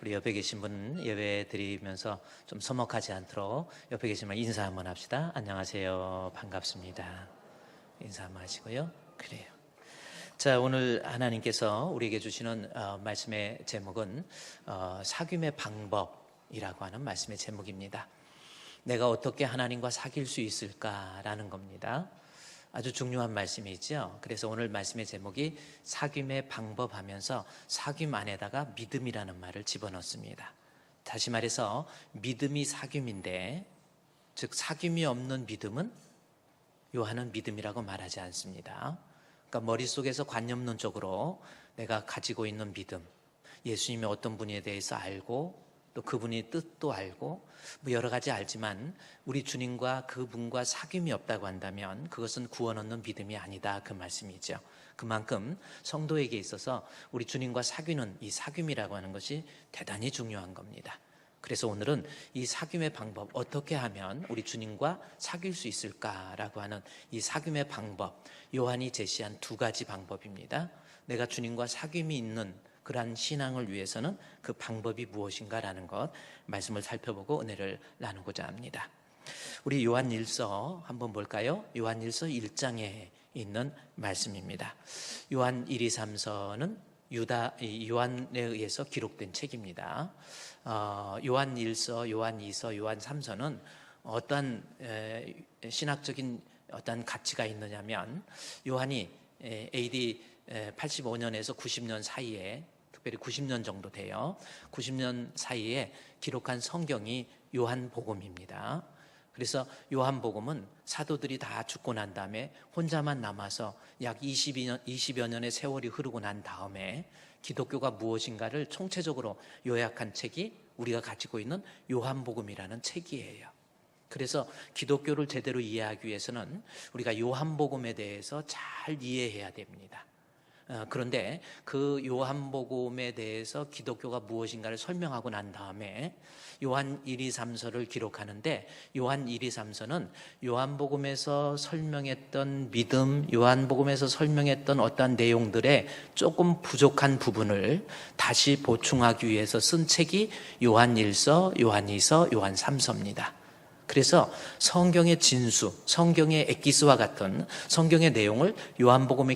우리 옆에 계신 분 예배 드리면서 좀 서먹하지 않도록 옆에 계신 분 인사 한번 합시다. 안녕하세요. 반갑습니다. 인사 한번 하시고요. 그래요. 자, 오늘 하나님께서 우리에게 주시는 말씀의 제목은 사귐의 방법이라고 하는 말씀의 제목입니다. 내가 어떻게 하나님과 사귈 수 있을까라는 겁니다. 아주 중요한 말씀이죠. 그래서 오늘 말씀의 제목이 사귐의 방법 하면서 사귐 안에다가 믿음이라는 말을 집어넣습니다. 다시 말해서 믿음이 사귐인데, 즉 사귐이 없는 믿음은 요한은 믿음이라고 말하지 않습니다. 그러니까 머릿속에서 관념론적으로 내가 가지고 있는 믿음, 예수님이 어떤 분에 대해서 알고 또 그분의 뜻도 알고 뭐 여러 가지 알지만 우리 주님과 그분과 사귐이 없다고 한다면 그것은 구원 얻는 믿음이 아니다, 그 말씀이죠. 그만큼 성도에게 있어서 우리 주님과 사귀는 이 사귐이라고 하는 것이 대단히 중요한 겁니다. 그래서 오늘은 이 사귐의 방법, 어떻게 하면 우리 주님과 사귈 수 있을까라고 하는 이 사귐의 방법, 요한이 제시한 두 가지 방법입니다. 내가 주님과 사귐이 있는 그러한 신앙을 위해서는 그 방법이 무엇인가라는 것 말씀을 살펴보고 은혜를 나누고자 합니다. 우리 요한일서 한번 볼까요? 요한일서 1장에 있는 말씀입니다. 요한 1, 2, 3서는 요한에 의해서 기록된 책입니다. 요한 1서, 요한 2서, 요한 3서는 어떠한 신학적인 어떤 가치가 있느냐면 요한이 AD 85년에서 90년 사이에, 특별히 90년 정도 돼요. 90년 사이에 기록한 성경이 요한복음입니다. 그래서 요한복음은 사도들이 다 죽고 난 다음에 혼자만 남아서 약 20여 년의 세월이 흐르고 난 다음에 기독교가 무엇인가를 총체적으로 요약한 책이 우리가 가지고 있는 요한복음이라는 책이에요. 그래서 기독교를 제대로 이해하기 위해서는 우리가 요한복음에 대해서 잘 이해해야 됩니다. 그런데 그 요한복음에 대해서 기독교가 무엇인가를 설명하고 난 다음에 요한 1, 2, 3서를 기록하는데, 요한 1, 2, 3서는 요한복음에서 설명했던 믿음, 요한복음에서 설명했던 어떠한 내용들의 조금 부족한 부분을 다시 보충하기 위해서 쓴 책이 요한 1서, 요한 2서, 요한 3서입니다. 그래서 성경의 진수, 성경의 엑기스와 같은 성경의 내용을 요한복음에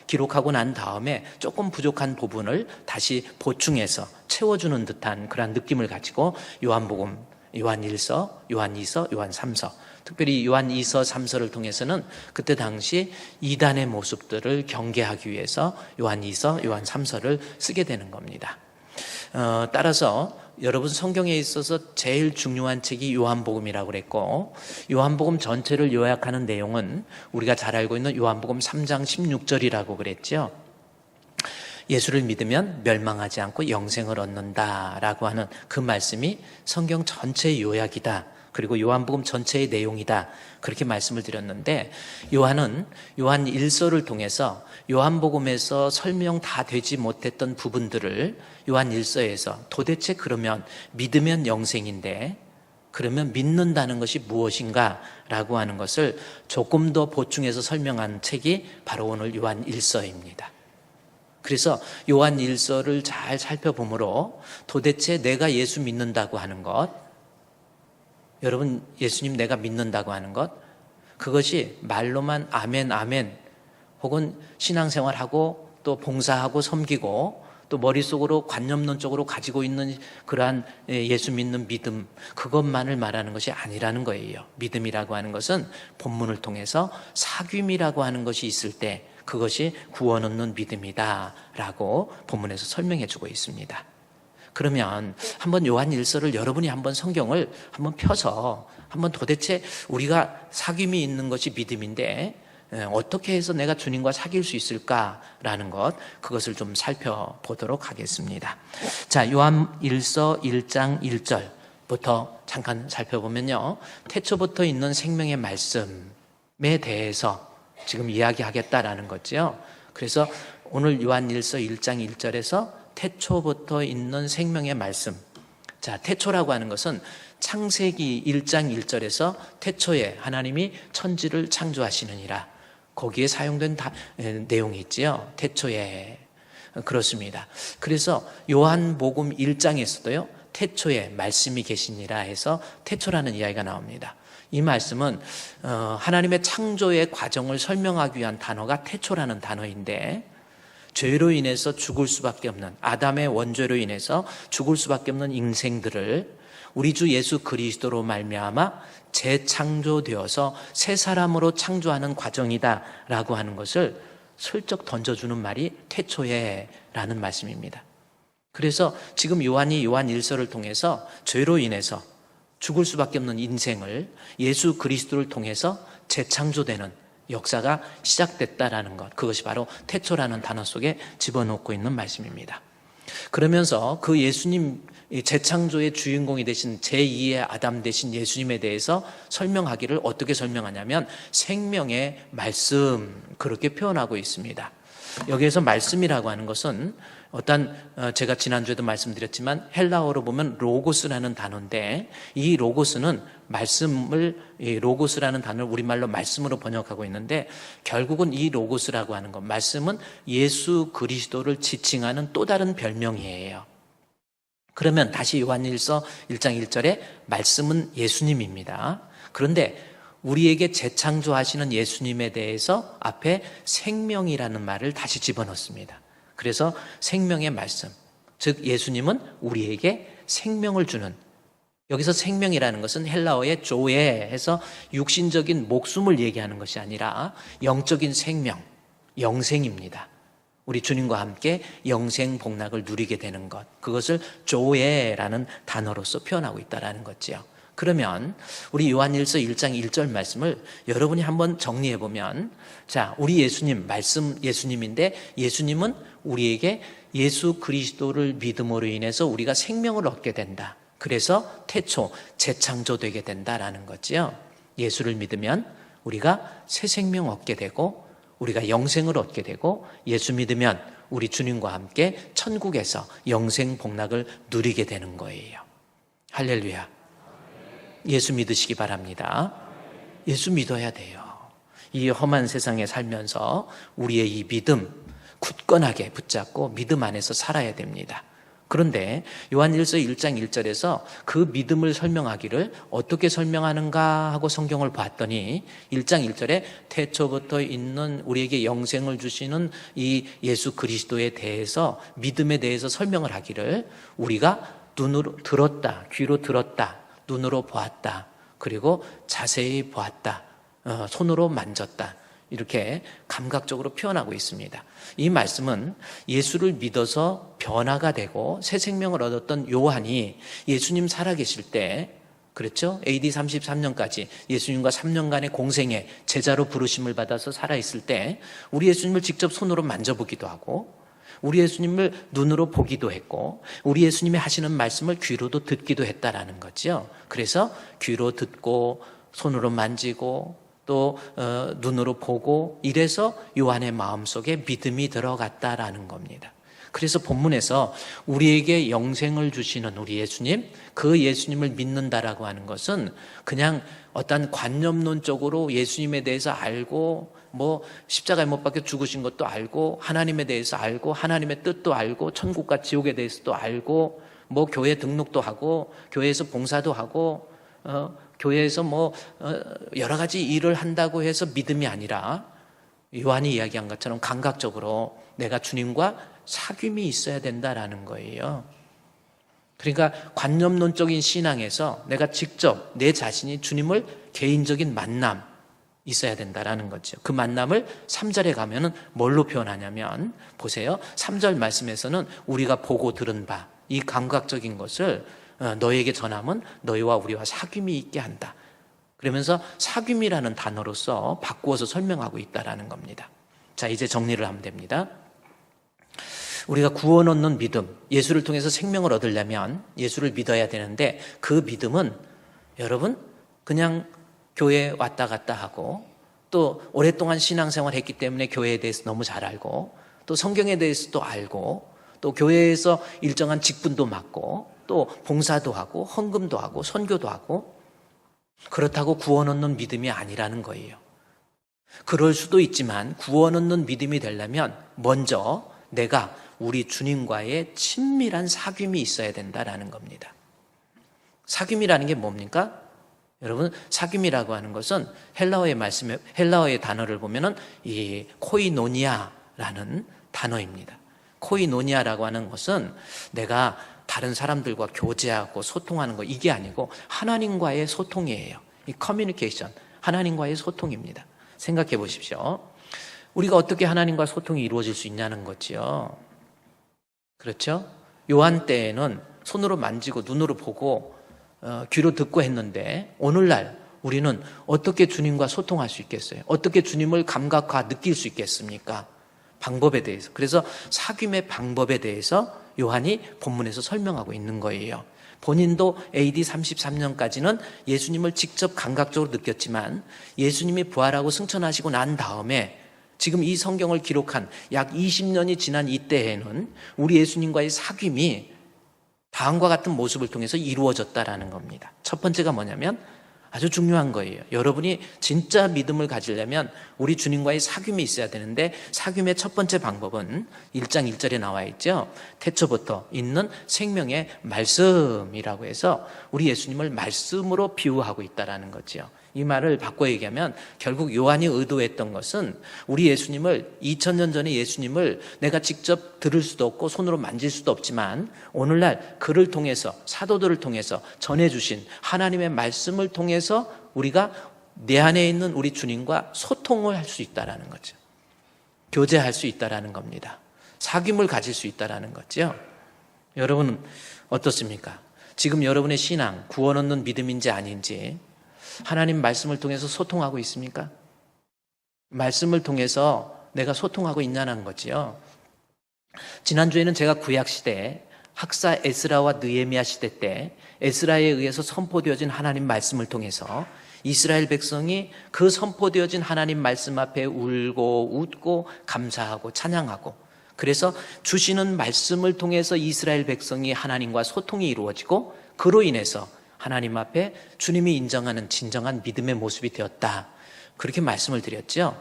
기록하고 난 다음에 조금 부족한 부분을 다시 보충해서 채워주는 듯한 그런 느낌을 가지고 요한복음, 요한 1서, 요한 2서, 요한 3서, 특별히 요한 2서, 3서를 통해서는 그때 당시 이단의 모습들을 경계하기 위해서 요한 2서, 요한 3서를 쓰게 되는 겁니다. 따라서 여러분, 성경에 있어서 제일 중요한 책이 요한복음이라고 그랬고, 요한복음 전체를 요약하는 내용은 우리가 잘 알고 있는 요한복음 3장 16절이라고 그랬죠. 예수를 믿으면 멸망하지 않고 영생을 얻는다라고 하는 그 말씀이 성경 전체의 요약이다, 그리고 요한복음 전체의 내용이다, 그렇게 말씀을 드렸는데, 요한은 요한 1서를 통해서 요한복음에서 설명 다 되지 못했던 부분들을 요한 1서에서 도대체 그러면 믿으면 영생인데 그러면 믿는다는 것이 무엇인가 라고 하는 것을 조금 더 보충해서 설명한 책이 바로 오늘 요한 1서입니다. 그래서 요한 1서를 잘 살펴보므로 도대체 내가 예수 믿는다고 하는 것, 여러분 예수님 내가 믿는다고 하는 것, 그것이 말로만 아멘 아멘 혹은 신앙생활하고 또 봉사하고 섬기고 또 머릿속으로 관념론적으로 가지고 있는 그러한 예수 믿는 믿음, 그것만을 말하는 것이 아니라는 거예요. 믿음이라고 하는 것은 본문을 통해서 사귐이라고 하는 것이 있을 때 그것이 구원 얻는 믿음이다라고 본문에서 설명해 주고 있습니다. 그러면 한번 요한 1서를 여러분이 한번 성경을 한번 펴서 한번 도대체 우리가 사귐이 있는 것이 믿음인데 어떻게 해서 내가 주님과 사귈 수 있을까라는 것, 그것을 좀 살펴보도록 하겠습니다. 자, 요한 1서 1장 1절부터 잠깐 살펴보면요, 태초부터 있는 생명의 말씀에 대해서 지금 이야기하겠다라는 거죠. 그래서 오늘 요한 1서 1장 1절에서 태초부터 있는 생명의 말씀. 자, 태초라고 하는 것은 창세기 1장 1절에서 태초에 하나님이 천지를 창조하시느니라, 거기에 사용된 내용이 있지요. 태초에 그렇습니다. 그래서 요한복음 1장에서도요, 태초에 말씀이 계시니라 해서 태초라는 이야기가 나옵니다. 이 말씀은 하나님의 창조의 과정을 설명하기 위한 단어가 태초라는 단어인데, 죄로 인해서 죽을 수밖에 없는, 아담의 원죄로 인해서 죽을 수밖에 없는 인생들을 우리 주 예수 그리스도로 말미암아 재창조되어서 새 사람으로 창조하는 과정이다라고 하는 것을 슬쩍 던져주는 말이 태초에 라는 말씀입니다. 그래서 지금 요한이 요한 1서를 통해서 죄로 인해서 죽을 수밖에 없는 인생을 예수 그리스도를 통해서 재창조되는 역사가 시작됐다라는 것, 그것이 바로 태초라는 단어 속에 집어넣고 있는 말씀입니다. 그러면서 그 예수님 재창조의 주인공이 되신 제2의 아담 되신 예수님에 대해서 설명하기를 어떻게 설명하냐면 생명의 말씀, 그렇게 표현하고 있습니다. 여기에서 말씀이라고 하는 것은 제가 지난주에도 말씀드렸지만 헬라어로 보면 로고스라는 단어인데, 이 로고스는 로고스라는 단어를 우리말로 말씀으로 번역하고 있는데, 결국은 이 로고스라고 하는 것, 말씀은 예수 그리스도를 지칭하는 또 다른 별명이에요. 그러면 다시 요한일서 1장 1절에 말씀은 예수님입니다. 그런데 우리에게 재창조하시는 예수님에 대해서 앞에 생명이라는 말을 다시 집어넣습니다. 그래서 생명의 말씀, 즉 예수님은 우리에게 생명을 주는, 여기서 생명이라는 것은 헬라어의 조에 해서 육신적인 목숨을 얘기하는 것이 아니라 영적인 생명, 영생입니다. 우리 주님과 함께 영생 복락을 누리게 되는 것, 그것을 조에라는 단어로서 표현하고 있다는 거죠. 그러면 우리 요한일서 1장 1절 말씀을 여러분이 한번 정리해 보면, 자, 우리 예수님, 말씀 예수님인데, 예수님은 우리에게 예수 그리스도를 믿음으로 인해서 우리가 생명을 얻게 된다. 그래서 태초 재창조되게 된다라는 거죠. 예수를 믿으면 우리가 새 생명 얻게 되고, 우리가 영생을 얻게 되고, 예수 믿으면 우리 주님과 함께 천국에서 영생 복락을 누리게 되는 거예요. 할렐루야. 예수 믿으시기 바랍니다. 예수 믿어야 돼요. 이 험한 세상에 살면서 우리의 이 믿음 굳건하게 붙잡고 믿음 안에서 살아야 됩니다. 그런데 요한일서 1장 1절에서 그 믿음을 설명하기를 어떻게 설명하는가 하고 성경을 봤더니 1장 1절에 태초부터 있는 우리에게 영생을 주시는 이 예수 그리스도에 대해서, 믿음에 대해서 설명을 하기를 우리가 눈으로 들었다, 귀로 들었다, 눈으로 보았다, 그리고 자세히 보았다, 손으로 만졌다, 이렇게 감각적으로 표현하고 있습니다. 이 말씀은 예수를 믿어서 변화가 되고 새 생명을 얻었던 요한이 예수님 살아계실 때, 그렇죠? AD 33년까지 예수님과 3년간의 공생에 제자로 부르심을 받아서 살아있을 때 우리 예수님을 직접 손으로 만져보기도 하고, 우리 예수님을 눈으로 보기도 했고, 우리 예수님이 하시는 말씀을 귀로도 듣기도 했다라는 거죠. 그래서 귀로 듣고 손으로 만지고 또 눈으로 보고, 이래서 요한의 마음속에 믿음이 들어갔다라는 겁니다. 그래서 본문에서 우리에게 영생을 주시는 우리 예수님, 그 예수님을 믿는다라고 하는 것은 그냥 어떤 관념론적으로 예수님에 대해서 알고, 십자가에 못 박혀 죽으신 것도 알고, 하나님에 대해서 알고, 하나님의 뜻도 알고, 천국과 지옥에 대해서도 알고, 교회 등록도 하고, 교회에서 봉사도 하고, 교회에서 여러 가지 일을 한다고 해서 믿음이 아니라, 요한이 이야기한 것처럼 감각적으로 내가 주님과 사귐이 있어야 된다라는 거예요. 그러니까 관념론적인 신앙에서 내가 직접 내 자신이 주님을 개인적인 만남 있어야 된다라는 거죠. 그 만남을 3절에 가면은 뭘로 표현하냐면, 보세요. 3절 말씀에서는 우리가 보고 들은 바, 이 감각적인 것을 너에게 전함은 너희와 우리와 사귐이 있게 한다. 그러면서 사귐이라는 단어로서 바꾸어서 설명하고 있다라는 겁니다. 자, 이제 정리를 하면 됩니다. 우리가 구원 얻는 믿음, 예수를 통해서 생명을 얻으려면 예수를 믿어야 되는데, 그 믿음은 여러분 그냥 교회에 왔다 갔다 하고, 또 오랫동안 신앙생활 했기 때문에 교회에 대해서 너무 잘 알고, 또 성경에 대해서도 알고, 또 교회에서 일정한 직분도 맡고, 또 봉사도 하고, 헌금도 하고, 선교도 하고, 그렇다고 구원 얻는 믿음이 아니라는 거예요. 그럴 수도 있지만 구원 얻는 믿음이 되려면 먼저 내가 우리 주님과의 친밀한 사귐이 있어야 된다라는 겁니다. 사귐이라는 게 뭡니까? 여러분, 사귐이라고 하는 것은 헬라어의 단어를 보면은 이 코이노니아라는 단어입니다. 코이노니아라고 하는 것은 내가 다른 사람들과 교제하고 소통하는 거, 이게 아니고 하나님과의 소통이에요. 이 커뮤니케이션, 하나님과의 소통입니다. 생각해 보십시오. 우리가 어떻게 하나님과 소통이 이루어질 수 있냐는 거지요. 그렇죠? 요한 때에는 손으로 만지고 눈으로 보고 귀로 듣고 했는데, 오늘날 우리는 어떻게 주님과 소통할 수 있겠어요? 어떻게 주님을 감각화 느낄 수 있겠습니까? 방법에 대해서. 그래서 사귐의 방법에 대해서 요한이 본문에서 설명하고 있는 거예요. 본인도 AD 33년까지는 예수님을 직접 감각적으로 느꼈지만 예수님이 부활하고 승천하시고 난 다음에 지금 이 성경을 기록한 약 20년이 지난 이때에는 우리 예수님과의 사귐이 다음과 같은 모습을 통해서 이루어졌다라는 겁니다. 첫 번째가 뭐냐면 아주 중요한 거예요. 여러분이 진짜 믿음을 가지려면 우리 주님과의 사귐이 있어야 되는데, 사귐의 첫 번째 방법은 1장 1절에 나와 있죠. 태초부터 있는 생명의 말씀이라고 해서 우리 예수님을 말씀으로 비유하고 있다라는 거죠. 이 말을 바꿔 얘기하면 결국 요한이 의도했던 것은 우리 예수님을, 2000년 전에 예수님을 내가 직접 들을 수도 없고 손으로 만질 수도 없지만 오늘날 그를 통해서, 사도들을 통해서 전해주신 하나님의 말씀을 통해서 우리가 내 안에 있는 우리 주님과 소통을 할 수 있다라는 거죠. 교제할 수 있다라는 겁니다. 사귐을 가질 수 있다라는 거죠. 여러분은 어떻습니까? 지금 여러분의 신앙, 구원 얻는 믿음인지 아닌지 하나님 말씀을 통해서 소통하고 있습니까? 말씀을 통해서 내가 소통하고 있냐는 거지요. 지난주에는 제가 구약시대 학사 에스라와 느헤미야 시대 때 에스라에 의해서 선포되어진 하나님 말씀을 통해서 이스라엘 백성이 그 선포되어진 하나님 말씀 앞에 울고 웃고 감사하고 찬양하고, 그래서 주시는 말씀을 통해서 이스라엘 백성이 하나님과 소통이 이루어지고 그로 인해서 하나님 앞에 주님이 인정하는 진정한 믿음의 모습이 되었다, 그렇게 말씀을 드렸죠.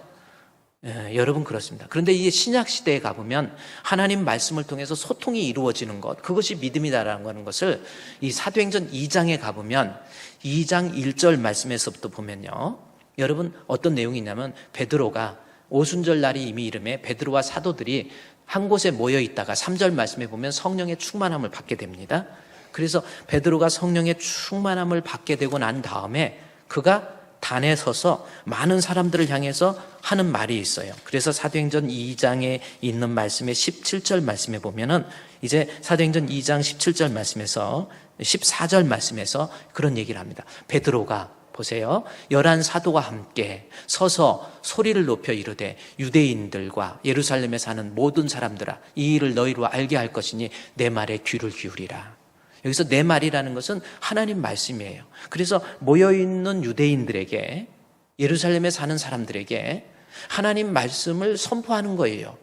여러분, 그렇습니다. 그런데 이 신약 시대에 가보면 하나님 말씀을 통해서 소통이 이루어지는 것, 그것이 믿음이다라는 것을 이 사도행전 2장에 가보면 2장 1절 말씀에서부터 보면요, 여러분 어떤 내용이 있냐면 베드로가 오순절 날이 이미 이름에 베드로와 사도들이 한 곳에 모여 있다가 3절 말씀에 보면 성령의 충만함을 받게 됩니다. 그래서 베드로가 성령의 충만함을 받게 되고 난 다음에 그가 단에 서서 많은 사람들을 향해서 하는 말이 있어요. 그래서 사도행전 2장에 있는 말씀의 17절 말씀에 보면은 이제 사도행전 2장 17절 말씀에서 14절 말씀에서 그런 얘기를 합니다. 베드로가 보세요. 11 사도와 함께 서서 소리를 높여 이르되 유대인들과 예루살렘에 사는 모든 사람들아, 이 일을 너희로 알게 할 것이니 내 말에 귀를 기울이라. 여기서 내 말이라는 것은 하나님 말씀이에요. 그래서 모여있는 유대인들에게, 예루살렘에 사는 사람들에게 하나님 말씀을 선포하는 거예요.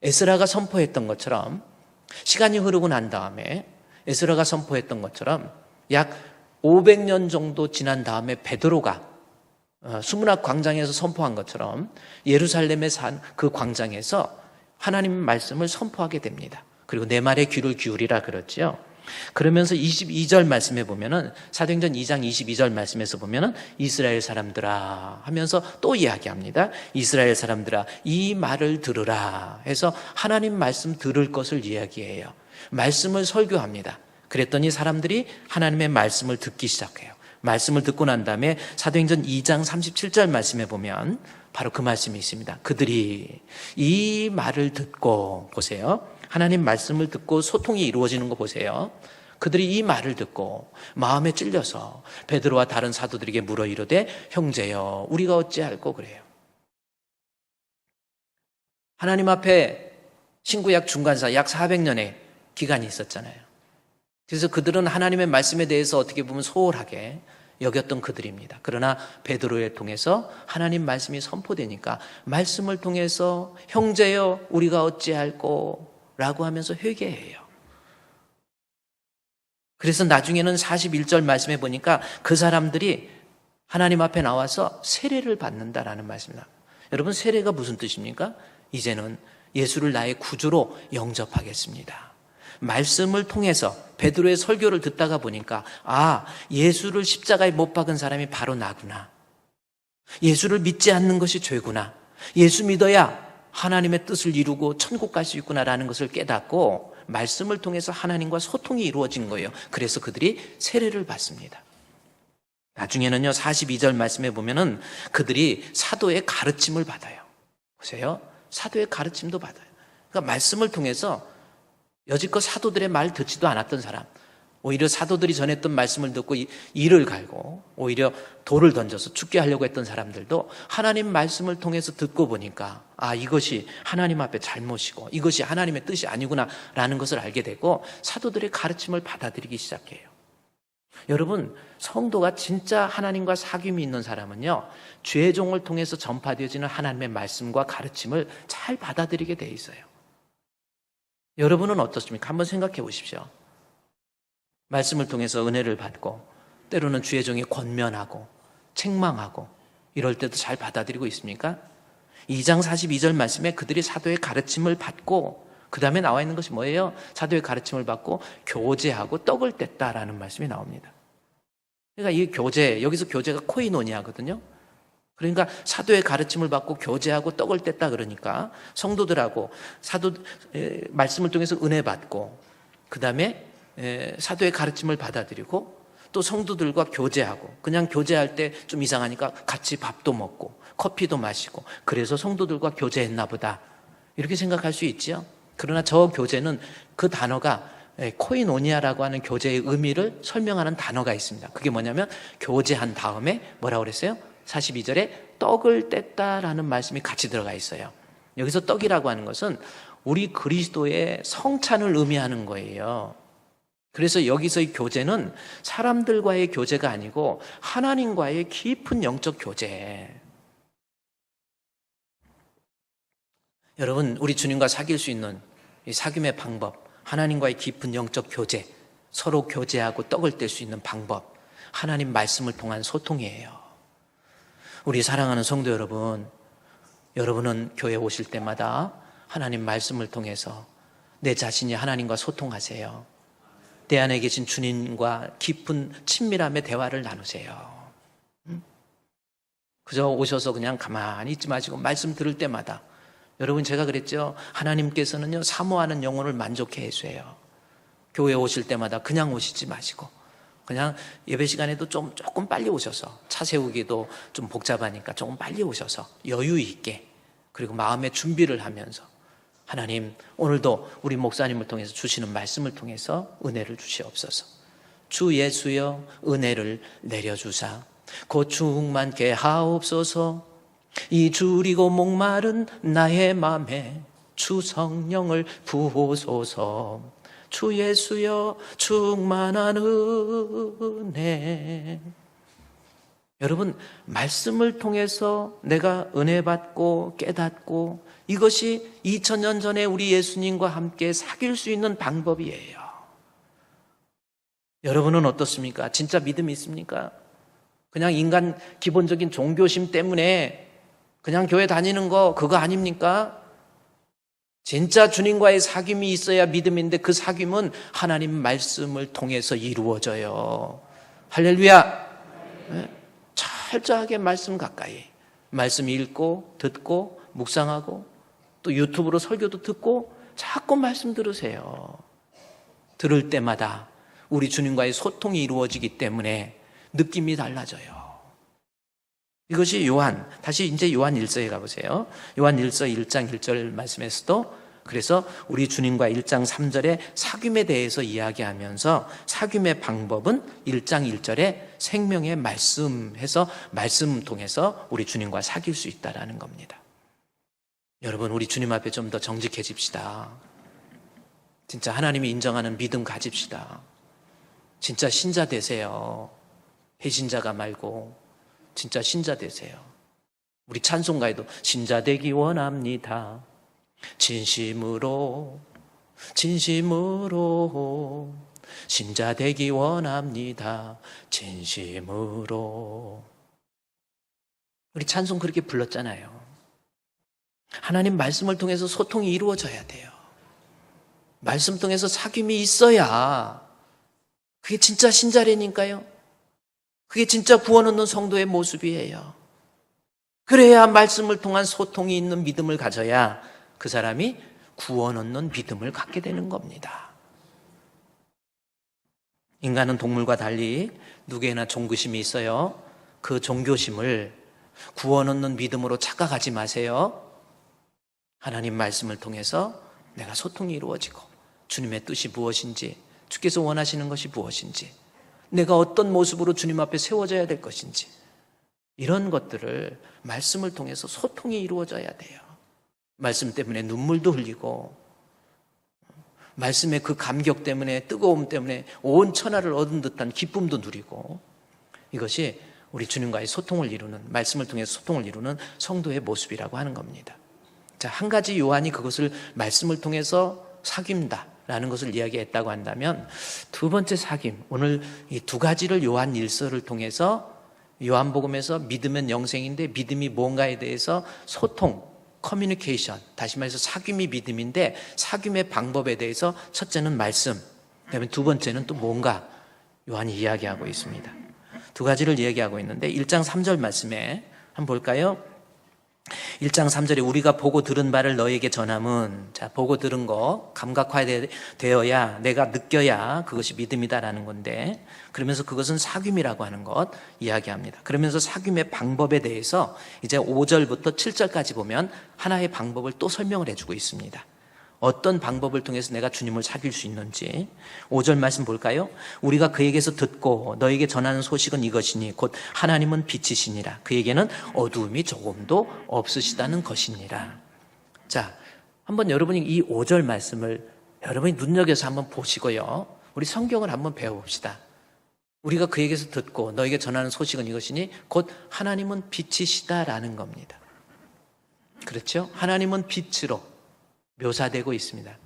에스라가 선포했던 것처럼, 시간이 흐르고 난 다음에 에스라가 선포했던 것처럼 약 500년 정도 지난 다음에 베드로가 수문학 광장에서 선포한 것처럼 예루살렘에 산 그 광장에서 하나님 말씀을 선포하게 됩니다. 그리고 내 말에 귀를 기울이라 그랬죠. 그러면서 22절 말씀에 보면은, 사도행전 2장 22절 말씀에서 보면은 이스라엘 사람들아 하면서 또 이야기합니다. 이스라엘 사람들아 이 말을 들으라 해서 하나님 말씀 들을 것을 이야기해요. 말씀을 설교합니다. 그랬더니 사람들이 하나님의 말씀을 듣기 시작해요. 말씀을 듣고 난 다음에 사도행전 2장 37절 말씀에 보면 바로 그 말씀이 있습니다. 그들이 이 말을 듣고, 보세요, 하나님 말씀을 듣고 소통이 이루어지는 거 보세요. 그들이 이 말을 듣고 마음에 찔려서 베드로와 다른 사도들에게 물어 이르되 형제여 우리가 어찌할꼬 그래요. 하나님 앞에 신구약 중간사 약 400년의 기간이 있었잖아요. 그래서 그들은 하나님의 말씀에 대해서 어떻게 보면 소홀하게 여겼던 그들입니다. 그러나 베드로를 통해서 하나님 말씀이 선포되니까 말씀을 통해서 형제여 우리가 어찌할꼬 라고 하면서 회개해요. 그래서 나중에는 41절 말씀에 보니까 그 사람들이 하나님 앞에 나와서 세례를 받는다라는 말씀입니다. 여러분, 세례가 무슨 뜻입니까? 이제는 예수를 나의 구주로 영접하겠습니다. 말씀을 통해서 베드로의 설교를 듣다가 보니까 예수를 십자가에 못 박은 사람이 바로 나구나. 예수를 믿지 않는 것이 죄구나. 예수 믿어야 하나님의 뜻을 이루고 천국 갈 수 있구나라는 것을 깨닫고 말씀을 통해서 하나님과 소통이 이루어진 거예요. 그래서 그들이 세례를 받습니다. 나중에는요, 42절 말씀에 보면은 그들이 사도의 가르침을 받아요. 보세요. 사도의 가르침도 받아요. 그러니까 말씀을 통해서 여지껏 사도들의 말 듣지도 않았던 사람, 오히려 사도들이 전했던 말씀을 듣고 이를 갈고 오히려 돌을 던져서 죽게 하려고 했던 사람들도 하나님 말씀을 통해서 듣고 보니까 이것이 하나님 앞에 잘못이고 이것이 하나님의 뜻이 아니구나 라는 것을 알게 되고 사도들의 가르침을 받아들이기 시작해요. 여러분, 성도가 진짜 하나님과 사귐이 있는 사람은요, 죄종을 통해서 전파되어지는 하나님의 말씀과 가르침을 잘 받아들이게 돼 있어요. 여러분은 어떻습니까? 한번 생각해 보십시오. 말씀을 통해서 은혜를 받고 때로는 주의 종이 권면하고 책망하고 이럴 때도 잘 받아들이고 있습니까? 2장 42절 말씀에 그들이 사도의 가르침을 받고 그 다음에 나와 있는 것이 뭐예요? 사도의 가르침을 받고 교제하고 떡을 뗐다라는 말씀이 나옵니다. 그러니까 이 교제, 여기서 교제가 코이노니아거든요. 그러니까 사도의 가르침을 받고 교제하고 떡을 뗐다 그러니까 성도들하고 말씀을 통해서 은혜 받고 그 다음에 사도의 가르침을 받아들이고 또 성도들과 교제하고, 그냥 교제할 때 좀 이상하니까 같이 밥도 먹고 커피도 마시고 그래서 성도들과 교제했나 보다 이렇게 생각할 수 있죠. 그러나 저 교제는 그 단어가 코이노니아라고 하는 교제의 의미를 설명하는 단어가 있습니다. 그게 뭐냐면 교제한 다음에 뭐라고 그랬어요? 42절에 떡을 뗐다라는 말씀이 같이 들어가 있어요. 여기서 떡이라고 하는 것은 우리 그리스도의 성찬을 의미하는 거예요. 그래서 여기서의 교제는 사람들과의 교제가 아니고 하나님과의 깊은 영적 교제. 여러분, 우리 주님과 사귈 수 있는 이 사귐의 방법, 하나님과의 깊은 영적 교제, 서로 교제하고 떡을 뗄 수 있는 방법, 하나님 말씀을 통한 소통이에요. 우리 사랑하는 성도 여러분, 여러분은 교회 오실 때마다 하나님 말씀을 통해서 내 자신이 하나님과 소통하세요. 내 안에 계신 주님과 깊은 친밀함의 대화를 나누세요. 그저 오셔서 그냥 가만히 있지 마시고 말씀 들을 때마다, 여러분 제가 그랬죠. 하나님께서는요, 사모하는 영혼을 만족해 해주세요. 교회 오실 때마다 그냥 오시지 마시고 그냥 예배 시간에도 조금 빨리 오셔서, 차 세우기도 좀 복잡하니까 조금 빨리 오셔서 여유 있게, 그리고 마음의 준비를 하면서 하나님, 오늘도 우리 목사님을 통해서 주시는 말씀을 통해서 은혜를 주시옵소서. 주 예수여 은혜를 내려주사 곧 충만케 하옵소서. 이 줄이고 목마른 나의 맘에 주 성령을 부으소서. 주 예수여 충만한 은혜. 여러분, 말씀을 통해서 내가 은혜 받고 깨닫고, 이것이 2000년 전에 우리 예수님과 함께 사귈 수 있는 방법이에요. 여러분은 어떻습니까? 진짜 믿음이 있습니까? 그냥 인간 기본적인 종교심 때문에 그냥 교회 다니는 거 그거 아닙니까? 진짜 주님과의 사귐이 있어야 믿음인데 그 사귐은 하나님 말씀을 통해서 이루어져요. 할렐루야. 철저하게 말씀 가까이, 말씀 읽고 듣고 묵상하고 또 유튜브로 설교도 듣고 자꾸 말씀 들으세요. 들을 때마다 우리 주님과의 소통이 이루어지기 때문에 느낌이 달라져요. 이것이 다시 이제 요한 1서에 가보세요. 요한 1서 1장 1절 말씀에서도 그래서 우리 주님과 1장 3절에 사귐에 대해서 이야기하면서 사귐의 방법은 1장 1절에 생명의 말씀 해서 말씀 통해서 우리 주님과 사귈 수 있다라는 겁니다. 여러분, 우리 주님 앞에 좀 더 정직해집시다. 진짜 하나님이 인정하는 믿음 가집시다. 진짜 신자 되세요. 해신자가 말고 진짜 신자 되세요. 우리 찬송가에도 신자 되기 원합니다. 진심으로 신자 되기 원합니다. 진심으로. 우리 찬송 그렇게 불렀잖아요. 하나님 말씀을 통해서 소통이 이루어져야 돼요. 말씀 통해서 사귐이 있어야 그게 진짜 신자라니까요. 그게 진짜 구원 얻는 성도의 모습이에요. 그래야 말씀을 통한 소통이 있는 믿음을 가져야 그 사람이 구원 얻는 믿음을 갖게 되는 겁니다. 인간은 동물과 달리 누구에나 종교심이 있어요. 그 종교심을 구원 얻는 믿음으로 착각하지 마세요. 하나님 말씀을 통해서 내가 소통이 이루어지고 주님의 뜻이 무엇인지, 주께서 원하시는 것이 무엇인지, 내가 어떤 모습으로 주님 앞에 세워져야 될 것인지, 이런 것들을 말씀을 통해서 소통이 이루어져야 돼요. 말씀 때문에 눈물도 흘리고, 말씀의 그 감격 때문에, 뜨거움 때문에 온 천하를 얻은 듯한 기쁨도 누리고, 이것이 우리 주님과의 소통을 이루는, 말씀을 통해서 소통을 이루는 성도의 모습이라고 하는 겁니다. 자, 한 가지 요한이 그것을 말씀을 통해서 사귐다라는 것을 이야기했다고 한다면, 두 번째 사귐, 오늘 이 두 가지를 요한 일서를 통해서, 요한복음에서 믿으면 영생인데 믿음이 뭔가에 대해서 소통, 커뮤니케이션, 다시 말해서 사귐이 믿음인데 사귐의 방법에 대해서 첫째는 말씀, 그다음에 두 번째는 또 뭔가 요한이 이야기하고 있습니다. 두 가지를 이야기하고 있는데 1장 3절 말씀에 한번 볼까요? 1장 3절에 우리가 보고 들은 바를 너에게 전함은, 자, 보고 들은 거 감각화되어야, 내가 느껴야 그것이 믿음이다라는 건데, 그러면서 그것은 사귐이라고 하는 것 이야기합니다. 그러면서 사귐의 방법에 대해서 이제 5절부터 7절까지 보면 하나의 방법을 또 설명을 해주고 있습니다. 어떤 방법을 통해서 내가 주님을 사귈 수 있는지. 5절 말씀 볼까요? 우리가 그에게서 듣고 너에게 전하는 소식은 이것이니 곧 하나님은 빛이시니라. 그에게는 어두움이 조금도 없으시다는 것이니라. 자, 한번 여러분이 이 5절 말씀을 여러분이 눈여겨서 한번 보시고요, 우리 성경을 한번 배워봅시다. 우리가 그에게서 듣고 너에게 전하는 소식은 이것이니 곧 하나님은 빛이시다라는 겁니다. 그렇죠? 하나님은 빛으로 묘사되고 있습니다.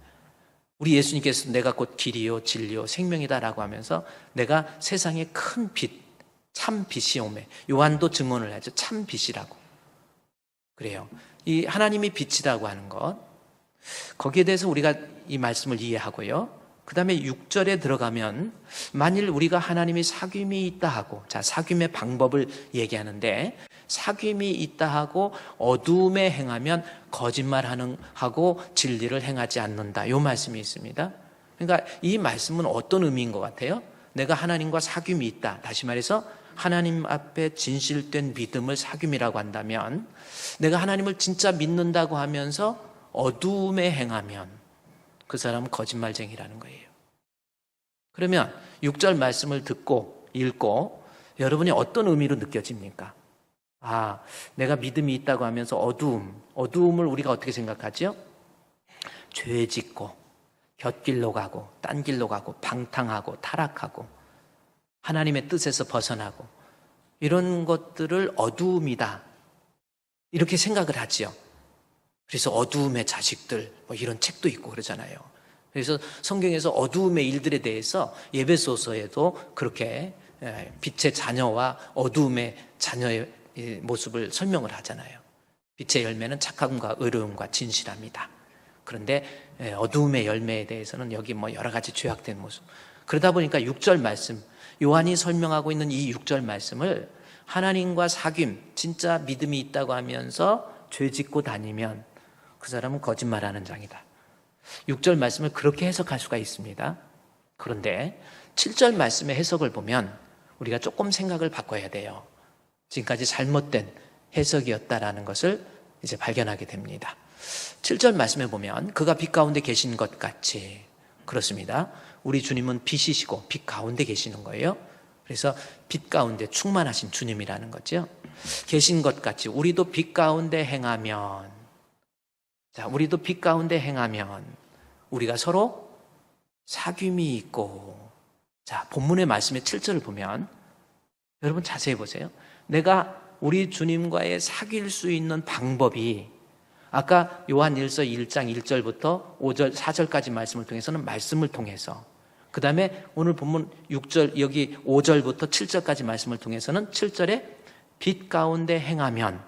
우리 예수님께서 내가 곧 길이요 진리요 생명이다라고 하면서 내가 세상의 큰 빛, 참 빛이 오매, 요한도 증언을 하죠. 참 빛이라고. 그래요. 이 하나님이 빛이라고 하는 것, 거기에 대해서 우리가 이 말씀을 이해하고요, 그 다음에 6절에 들어가면 만일 우리가 하나님이 사귐이 있다 하고, 자, 사귐의 방법을 얘기하는데, 사귐이 있다 하고 어두움에 행하면 거짓말하는 하고 진리를 행하지 않는다, 이 말씀이 있습니다. 그러니까 이 말씀은 어떤 의미인 것 같아요? 내가 하나님과 사귐이 있다, 다시 말해서 하나님 앞에 진실된 믿음을 사귐이라고 한다면, 내가 하나님을 진짜 믿는다고 하면서 어두움에 행하면 그 사람은 거짓말쟁이라는 거예요. 그러면 6절 말씀을 듣고 읽고 여러분이 어떤 의미로 느껴집니까? 아, 내가 믿음이 있다고 하면서 어두움을 우리가 어떻게 생각하죠? 죄 짓고 곁길로 가고 딴 길로 가고 방탕하고 타락하고 하나님의 뜻에서 벗어나고 이런 것들을 어두움이다, 이렇게 생각을 하지요. 그래서 어두움의 자식들 뭐 이런 책도 있고 그러잖아요. 그래서 성경에서 어두움의 일들에 대해서 예배소서에도 그렇게 빛의 자녀와 어두움의 자녀의 모습을 설명을 하잖아요. 빛의 열매는 착함과 의로움과 진실함이다. 그런데 어두움의 열매에 대해서는 여기 뭐 여러 가지 죄악된 모습. 그러다 보니까 6절 말씀, 요한이 설명하고 있는 이 6절 말씀을 하나님과 사귐, 진짜 믿음이 있다고 하면서 죄 짓고 다니면 그 사람은 거짓말하는 자이다. 6절 말씀을 그렇게 해석할 수가 있습니다. 그런데 7절 말씀의 해석을 보면 우리가 조금 생각을 바꿔야 돼요. 지금까지 잘못된 해석이었다라는 것을 이제 발견하게 됩니다. 7절 말씀에 보면 그가 빛 가운데 계신 것 같이, 그렇습니다. 우리 주님은 빛이시고 빛 가운데 계시는 거예요. 그래서 빛 가운데 충만하신 주님이라는 거죠. 계신 것 같이 우리도 빛 가운데 행하면, 자, 우리도 빛 가운데 행하면 우리가 서로 사귐이 있고, 자, 본문의 말씀의 7절을 보면 여러분 자세히 보세요. 내가 우리 주님과의 사귈 수 있는 방법이 아까 요한 1서 1장 1절부터 5절 4절까지 말씀을 통해서는 말씀을 통해서, 그 다음에 오늘 본문 6절 여기 5절부터 7절까지 말씀을 통해서는 7절에 빛 가운데 행하면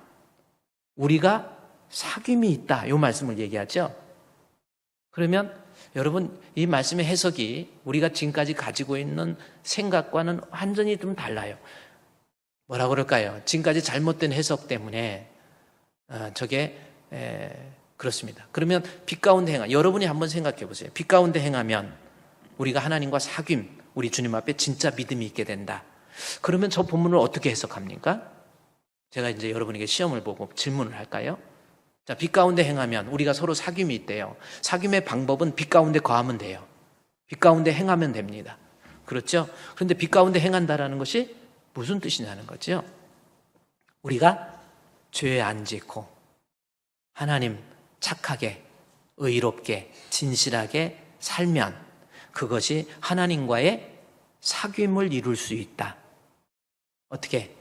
우리가 사귐이 있다. 이 말씀을 얘기하죠. 그러면 여러분, 이 말씀의 해석이 우리가 지금까지 가지고 있는 생각과는 완전히 좀 달라요. 뭐라 그럴까요? 지금까지 잘못된 해석 때문에 저게 그렇습니다. 그러면 빛 가운데 행하, 여러분이 한번 생각해 보세요. 빛 가운데 행하면 우리가 하나님과 사귐, 우리 주님 앞에 진짜 믿음이 있게 된다. 그러면 저 본문을 어떻게 해석합니까? 제가 이제 여러분에게 시험을 보고 질문을 할까요? 자, 빛 가운데 행하면 우리가 서로 사귐이 있대요. 사귐의 방법은 빛 가운데 거하면 돼요. 빛 가운데 행하면 됩니다. 그렇죠? 그런데 빛 가운데 행한다라는 것이 무슨 뜻이냐는 거죠. 우리가 죄에 안 짓고 하나님 착하게, 의롭게, 진실하게 살면 그것이 하나님과의 사귐을 이룰 수 있다. 어떻게?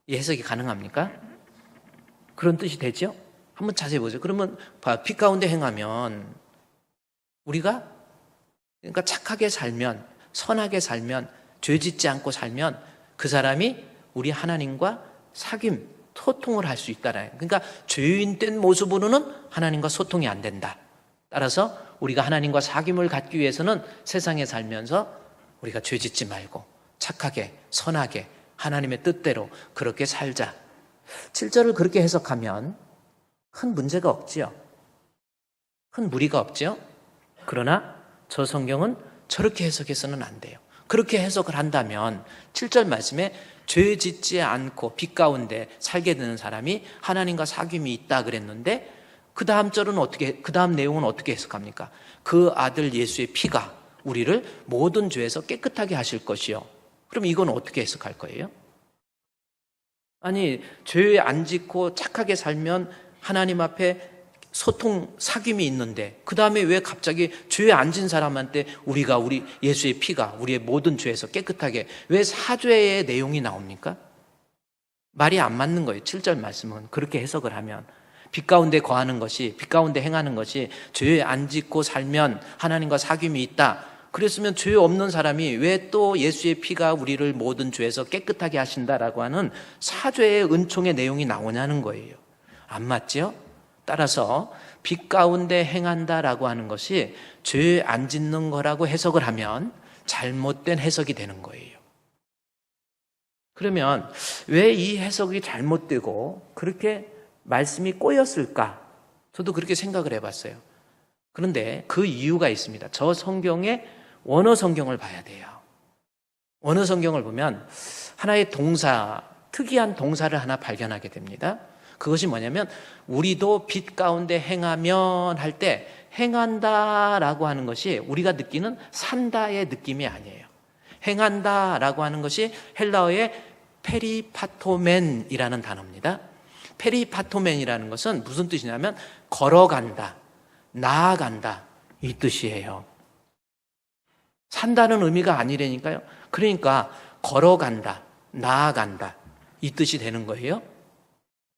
이 해석이 가능합니까? 그런 뜻이 되죠? 한번 자세히 보세요. 그러면 빛 가운데 행하면 우리가 그러니까 착하게 살면, 선하게 살면, 죄 짓지 않고 살면 그 사람이 우리 하나님과 사귐, 소통을 할 수 있다라는. 그러니까 죄인된 모습으로는 하나님과 소통이 안 된다. 따라서 우리가 하나님과 사귐을 갖기 위해서는 세상에 살면서 우리가 죄 짓지 말고 착하게, 선하게 하나님의 뜻대로 그렇게 살자. 7절을 그렇게 해석하면 큰 문제가 없지요. 큰 무리가 없지요. 그러나 저 성경은 저렇게 해석해서는 안 돼요. 그렇게 해석을 한다면 7절 말씀에 죄 짓지 않고 빛 가운데 살게 되는 사람이 하나님과 사귐이 있다 그랬는데 그 다음 절은 어떻게, 그 다음 내용은 어떻게 해석합니까? 그 아들 예수의 피가 우리를 모든 죄에서 깨끗하게 하실 것이요. 그럼 이건 어떻게 해석할 거예요? 아니, 죄에 안 짓고 착하게 살면 하나님 앞에 소통, 사귐이 있는데 그 다음에 왜 갑자기 죄에 안 진 사람한테 우리 예수의 피가 우리의 모든 죄에서 깨끗하게, 왜 사죄의 내용이 나옵니까? 말이 안 맞는 거예요. 7절 말씀은 그렇게 해석을 하면 빛 가운데 거하는 것이, 빛 가운데 행하는 것이 죄에 안 짓고 살면 하나님과 사귐이 있다. 그랬으면 죄 없는 사람이 왜 또 예수의 피가 우리를 모든 죄에서 깨끗하게 하신다라고 하는 사죄의 은총의 내용이 나오냐는 거예요. 안 맞죠? 따라서 빛 가운데 행한다라고 하는 것이 죄 안 짓는 거라고 해석을 하면 잘못된 해석이 되는 거예요. 그러면 왜 이 해석이 잘못되고 그렇게 말씀이 꼬였을까? 저도 그렇게 생각을 해봤어요. 그런데 그 이유가 있습니다. 저 성경의 원어 성경을 봐야 돼요. 원어 성경을 보면 하나의 동사, 특이한 동사를 하나 발견하게 됩니다. 그것이 뭐냐면 우리도 빛 가운데 행하면 할 때 행한다라고 하는 것이 우리가 느끼는 산다의 느낌이 아니에요. 행한다라고 하는 것이 헬라어의 페리파토멘이라는 단어입니다. 페리파토멘이라는 것은 무슨 뜻이냐면 걸어간다, 나아간다 이 뜻이에요. 산다는 의미가 아니라니까요. 그러니까 걸어간다, 나아간다 이 뜻이 되는 거예요.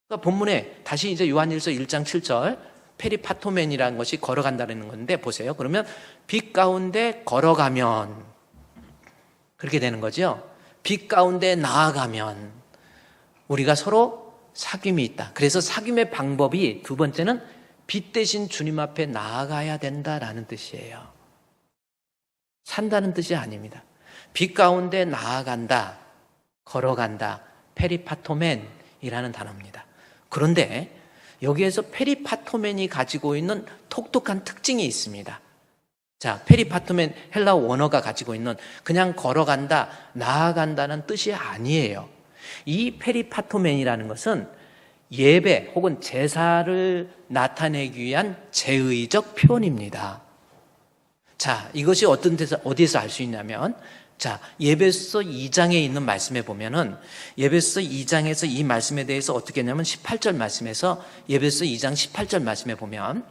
그러니까 본문에 다시 이제 요한일서 1장 7절 페리파토멘이라는 것이 걸어간다는 건데 보세요. 그러면 빛 가운데 걸어가면 그렇게 되는 거죠. 빛 가운데 나아가면 우리가 서로 사귐이 있다. 그래서 사귐의 방법이 두 번째는 빛 대신 주님 앞에 나아가야 된다라는 뜻이에요. 산다는 뜻이 아닙니다. 빛 가운데 나아간다, 걸어간다, 페리파토멘이라는 단어입니다. 그런데 여기에서 페리파토멘이 가지고 있는 독특한 특징이 있습니다. 자, 페리파토멘 헬라어 원어가 가지고 있는 그냥 걸어간다, 나아간다는 뜻이 아니에요. 이 페리파토멘이라는 것은 예배 혹은 제사를 나타내기 위한 제의적 표현입니다. 자, 이것이 어떤 데서, 어디에서 알 수 있냐면, 자, 예배서 2장에 있는 말씀에 보면은, 예배서 2장에서 이 말씀에 대해서 어떻게 했냐면, 18절 말씀에서, 예배서 2장 18절 말씀에 보면,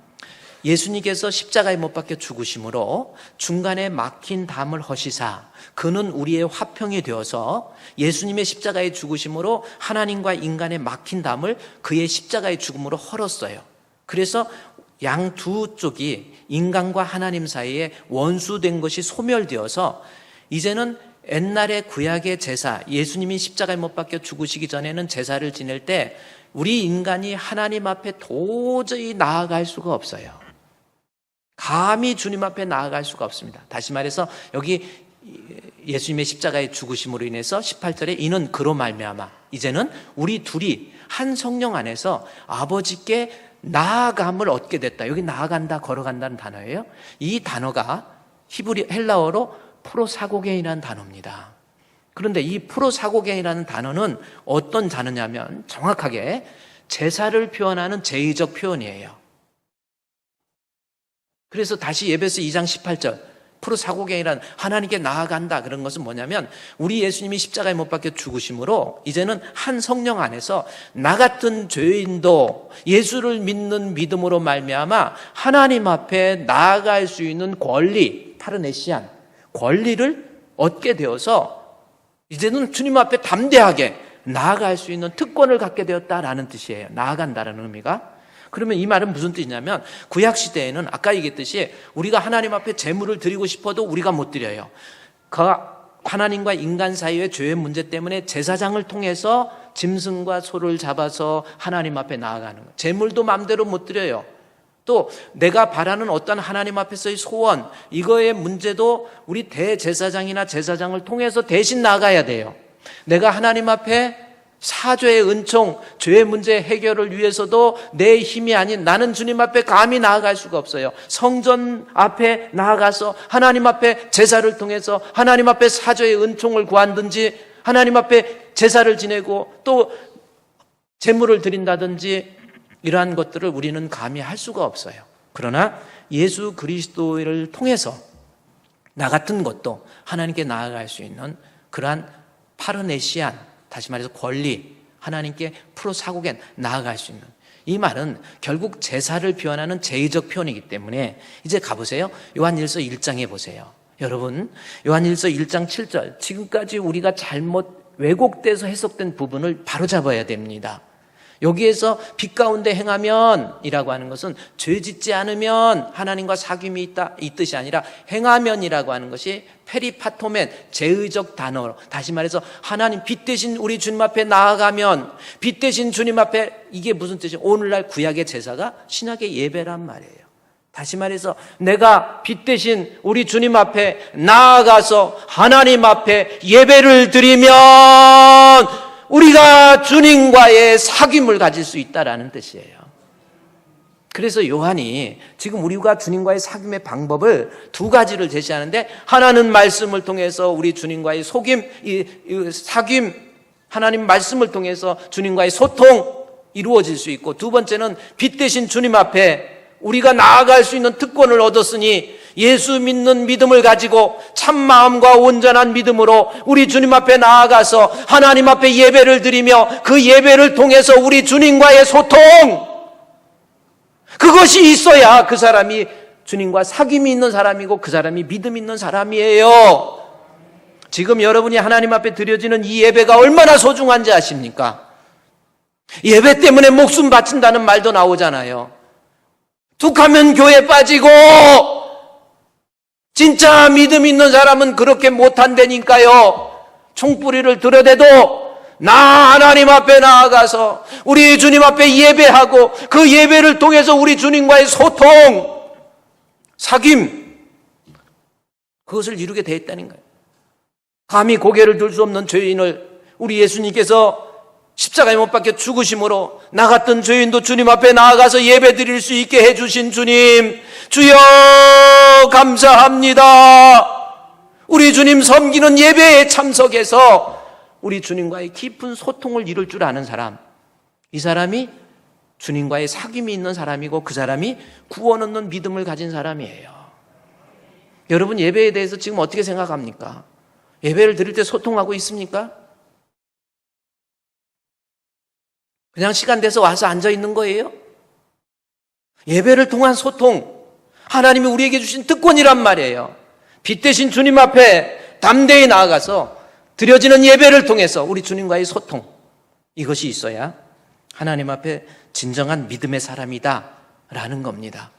예수님께서 십자가에 못 박혀 죽으심으로 중간에 막힌 담을 허시사, 그는 우리의 화평이 되어서 예수님의 십자가에 죽으심으로 하나님과 인간의 막힌 담을 그의 십자가의 죽음으로 헐었어요. 그래서 양 두 쪽이 인간과 하나님 사이에 원수된 것이 소멸되어서 이제는 옛날의 구약의 제사, 예수님이 십자가에 못 박혀 죽으시기 전에는 제사를 지낼 때 우리 인간이 하나님 앞에 도저히 나아갈 수가 없어요. 감히 주님 앞에 나아갈 수가 없습니다. 다시 말해서 여기 예수님의 십자가의 죽으심으로 인해서 18절에 이는 그로 말미암아 이제는 우리 둘이 한 성령 안에서 아버지께 나아감을 얻게 됐다. 여기 나아간다, 걸어간다는 단어예요. 이 단어가 히브리 헬라어로 프로사고겐이라는 단어입니다. 그런데 이 프로사고겐이라는 단어는 어떤 단어냐면 정확하게 제사를 표현하는 제의적 표현이에요. 그래서 다시 에베소 2장 18절 프로사고겐이란 하나님께 나아간다 그런 것은 뭐냐면 우리 예수님이 십자가에 못 박혀 죽으심으로 이제는 한 성령 안에서 나 같은 죄인도 예수를 믿는 믿음으로 말미암아 하나님 앞에 나아갈 수 있는 권리, 파르네시안 권리를 얻게 되어서 이제는 주님 앞에 담대하게 나아갈 수 있는 특권을 갖게 되었다라는 뜻이에요. 나아간다라는 의미가. 그러면 이 말은 무슨 뜻이냐면 구약시대에는 아까 얘기했듯이 우리가 하나님 앞에 제물을 드리고 싶어도 우리가 못 드려요. 하나님과 인간 사이의 죄의 문제 때문에 제사장을 통해서 짐승과 소를 잡아서 하나님 앞에 나아가는 거예요. 제물도 마음대로 못 드려요. 또 내가 바라는 어떤 하나님 앞에서의 소원, 이거의 문제도 우리 대제사장이나 제사장을 통해서 대신 나가야 돼요. 내가 하나님 앞에 사죄의 은총, 죄의 문제 해결을 위해서도 내 힘이 아닌 나는 주님 앞에 감히 나아갈 수가 없어요. 성전 앞에 나아가서 하나님 앞에 제사를 통해서 하나님 앞에 사죄의 은총을 구한든지 하나님 앞에 제사를 지내고 또 제물을 드린다든지 이러한 것들을 우리는 감히 할 수가 없어요. 그러나 예수 그리스도를 통해서 나 같은 것도 하나님께 나아갈 수 있는 그러한 파르네시안, 다시 말해서 권리, 하나님께 프로사고겐 나아갈 수 있는 이 말은 결국 제사를 표현하는 제의적 표현이기 때문에 이제 가보세요. 요한일서 1장에 보세요. 여러분 요한일서 1장 7절 지금까지 우리가 잘못 왜곡돼서 해석된 부분을 바로잡아야 됩니다. 여기에서 빛 가운데 행하면 이라고 하는 것은 죄 짓지 않으면 하나님과 사귐이 있다 이 뜻이 아니라 행하면이라고 하는 것이 페리파토멘 제의적 단어로 다시 말해서 하나님 빛 대신 우리 주님 앞에 나아가면 빛 대신 주님 앞에 이게 무슨 뜻이에요? 오늘날 구약의 제사가 신약의 예배란 말이에요. 다시 말해서 내가 빛 대신 우리 주님 앞에 나아가서 하나님 앞에 예배를 드리면 우리가 주님과의 사귐을 가질 수 있다라는 뜻이에요. 그래서 요한이 지금 우리가 주님과의 사귐의 방법을 두 가지를 제시하는데 하나는 말씀을 통해서 우리 주님과의 사귐 하나님 말씀을 통해서 주님과의 소통 이루어질 수 있고 두 번째는 빛 대신 주님 앞에 우리가 나아갈 수 있는 특권을 얻었으니 예수 믿는 믿음을 가지고 참 마음과 온전한 믿음으로 우리 주님 앞에 나아가서 하나님 앞에 예배를 드리며 그 예배를 통해서 우리 주님과의 소통 그것이 있어야 그 사람이 주님과 사귐이 있는 사람이고 그 사람이 믿음 있는 사람이에요. 지금 여러분이 하나님 앞에 드려지는 이 예배가 얼마나 소중한지 아십니까? 예배 때문에 목숨 바친다는 말도 나오잖아요. 툭하면 교회 빠지고 진짜 믿음 있는 사람은 그렇게 못한다니까요. 총뿌리를 들여대도 나 하나님 앞에 나아가서 우리 주님 앞에 예배하고 그 예배를 통해서 우리 주님과의 소통, 사귐 그것을 이루게 돼 있다는 거예요. 감히 고개를 들 수 없는 죄인을 우리 예수님께서 십자가에 못 박혀 죽으심으로 나 같은 죄인도 주님 앞에 나아가서 예배 드릴 수 있게 해주신 주님, 주여 감사합니다. 우리 주님 섬기는 예배에 참석해서 우리 주님과의 깊은 소통을 이룰 줄 아는 사람, 이 사람이 주님과의 사귐이 있는 사람이고 그 사람이 구원 얻는 믿음을 가진 사람이에요. 여러분 예배에 대해서 지금 어떻게 생각합니까? 예배를 드릴 때 소통하고 있습니까? 그냥 시간 돼서 와서 앉아 있는 거예요? 예배를 통한 소통, 하나님이 우리에게 주신 특권이란 말이에요. 빛 대신 주님 앞에 담대히 나아가서 드려지는 예배를 통해서 우리 주님과의 소통, 이것이 있어야 하나님 앞에 진정한 믿음의 사람이다 라는 겁니다.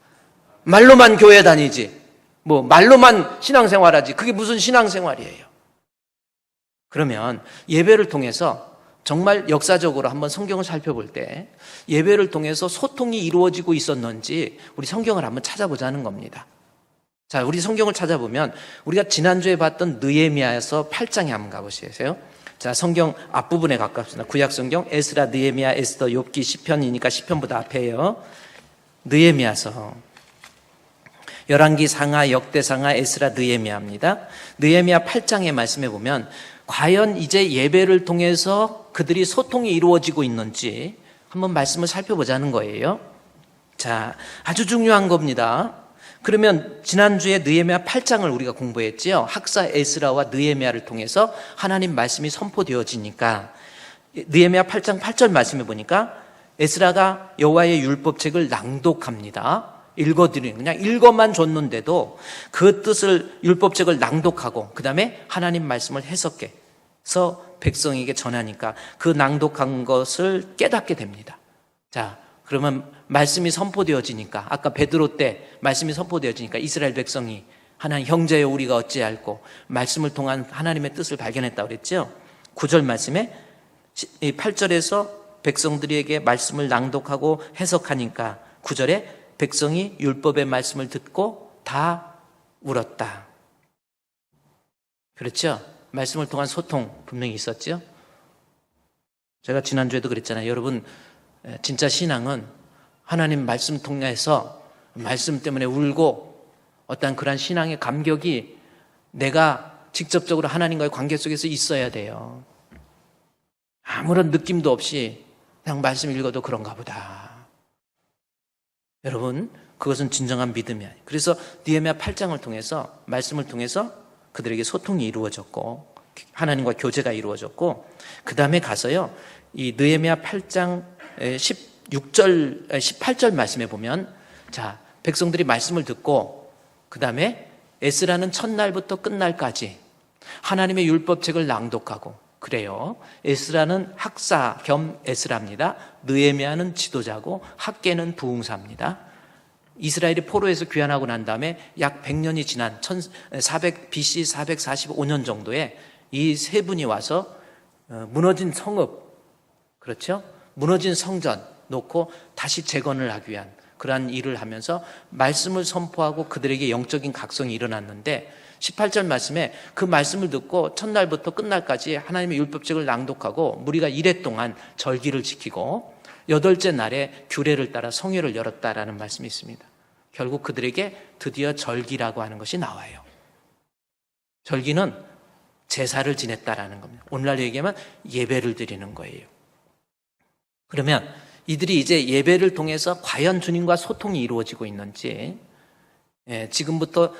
말로만 교회 다니지, 말로만 신앙생활하지, 그게 무슨 신앙생활이에요? 그러면 예배를 통해서 정말 역사적으로 한번 성경을 살펴볼 때 예배를 통해서 소통이 이루어지고 있었는지 우리 성경을 한번 찾아보자는 겁니다. 자, 우리 성경을 찾아보면 우리가 지난주에 봤던 느헤미야에서 8장에 한번 가보시겠어요? 자, 성경 앞부분에 가깝습니다. 구약 성경 에스라, 느헤미야, 에스더, 욥기, 시편이니까 시편보다 앞에요. 느헤미야서 열왕기, 상하, 역대상하, 에스라, 느헤미야입니다. 느헤미야 8장의 말씀에 보면 과연 이제 예배를 통해서 그들이 소통이 이루어지고 있는지 한번 말씀을 살펴보자는 거예요. 자, 아주 중요한 겁니다. 그러면 지난주에 느헤미야 8장을 우리가 공부했지요. 학사 에스라와 느헤미야를 통해서 하나님 말씀이 선포되어지니까 느헤미야 8장 8절 말씀해 보니까 에스라가 여호와의 율법책을 낭독합니다. 읽어드리는, 그냥 읽어만 줬는데도 그 뜻을, 율법책을 낭독하고 그 다음에 하나님 말씀을 해석해서 백성에게 전하니까 그 낭독한 것을 깨닫게 됩니다. 자, 그러면 말씀이 선포되어지니까, 아까 베드로 때 말씀이 선포되어지니까 이스라엘 백성이 하나님, 형제여 우리가 어찌할꼬, 말씀을 통한 하나님의 뜻을 발견했다고 그랬죠. 9절 말씀에 8절에서 백성들에게 말씀을 낭독하고 해석하니까 9절에 백성이 율법의 말씀을 듣고 다 울었다. 그렇죠? 말씀을 통한 소통 분명히 있었죠? 제가 지난주에도 그랬잖아요. 여러분, 진짜 신앙은 하나님 말씀 통해서 말씀 때문에 울고 어떤 그런 신앙의 감격이 내가 직접적으로 하나님과의 관계 속에서 있어야 돼요. 아무런 느낌도 없이 그냥 말씀 읽어도 그런가 보다. 여러분, 그것은 진정한 믿음이 아니에요. 그래서 느헤미야 8장을 통해서, 말씀을 통해서 그들에게 소통이 이루어졌고 하나님과 교제가 이루어졌고, 그 다음에 가서요, 이 느헤미야 8장 18절 말씀에 보면, 자, 백성들이 말씀을 듣고 그 다음에 에스라는 첫날부터 끝날까지 하나님의 율법책을 낭독하고, 그래요. 에스라는 학사 겸 에스라입니다. 느헤미야는 지도자고 학계는 부흥사입니다. 이스라엘이 포로에서 귀환하고 난 다음에 약 100년이 지난 BC 445년 정도에 이 세 분이 와서 무너진 성읍, 그렇죠? 무너진 성전 놓고 다시 재건을 하기 위한 그러한 일을 하면서 말씀을 선포하고 그들에게 영적인 각성이 일어났는데, 18절 말씀에 그 말씀을 듣고 첫날부터 끝날까지 하나님의 율법책을 낭독하고 무리가 이래 동안 절기를 지키고 여덟째 날에 규례를 따라 성회를 열었다라는 말씀이 있습니다. 결국 그들에게 드디어 절기라고 하는 것이 나와요. 절기는 제사를 지냈다라는 겁니다. 오늘날 얘기하면 예배를 드리는 거예요. 그러면 이들이 이제 예배를 통해서 과연 주님과 소통이 이루어지고 있는지, 지금부터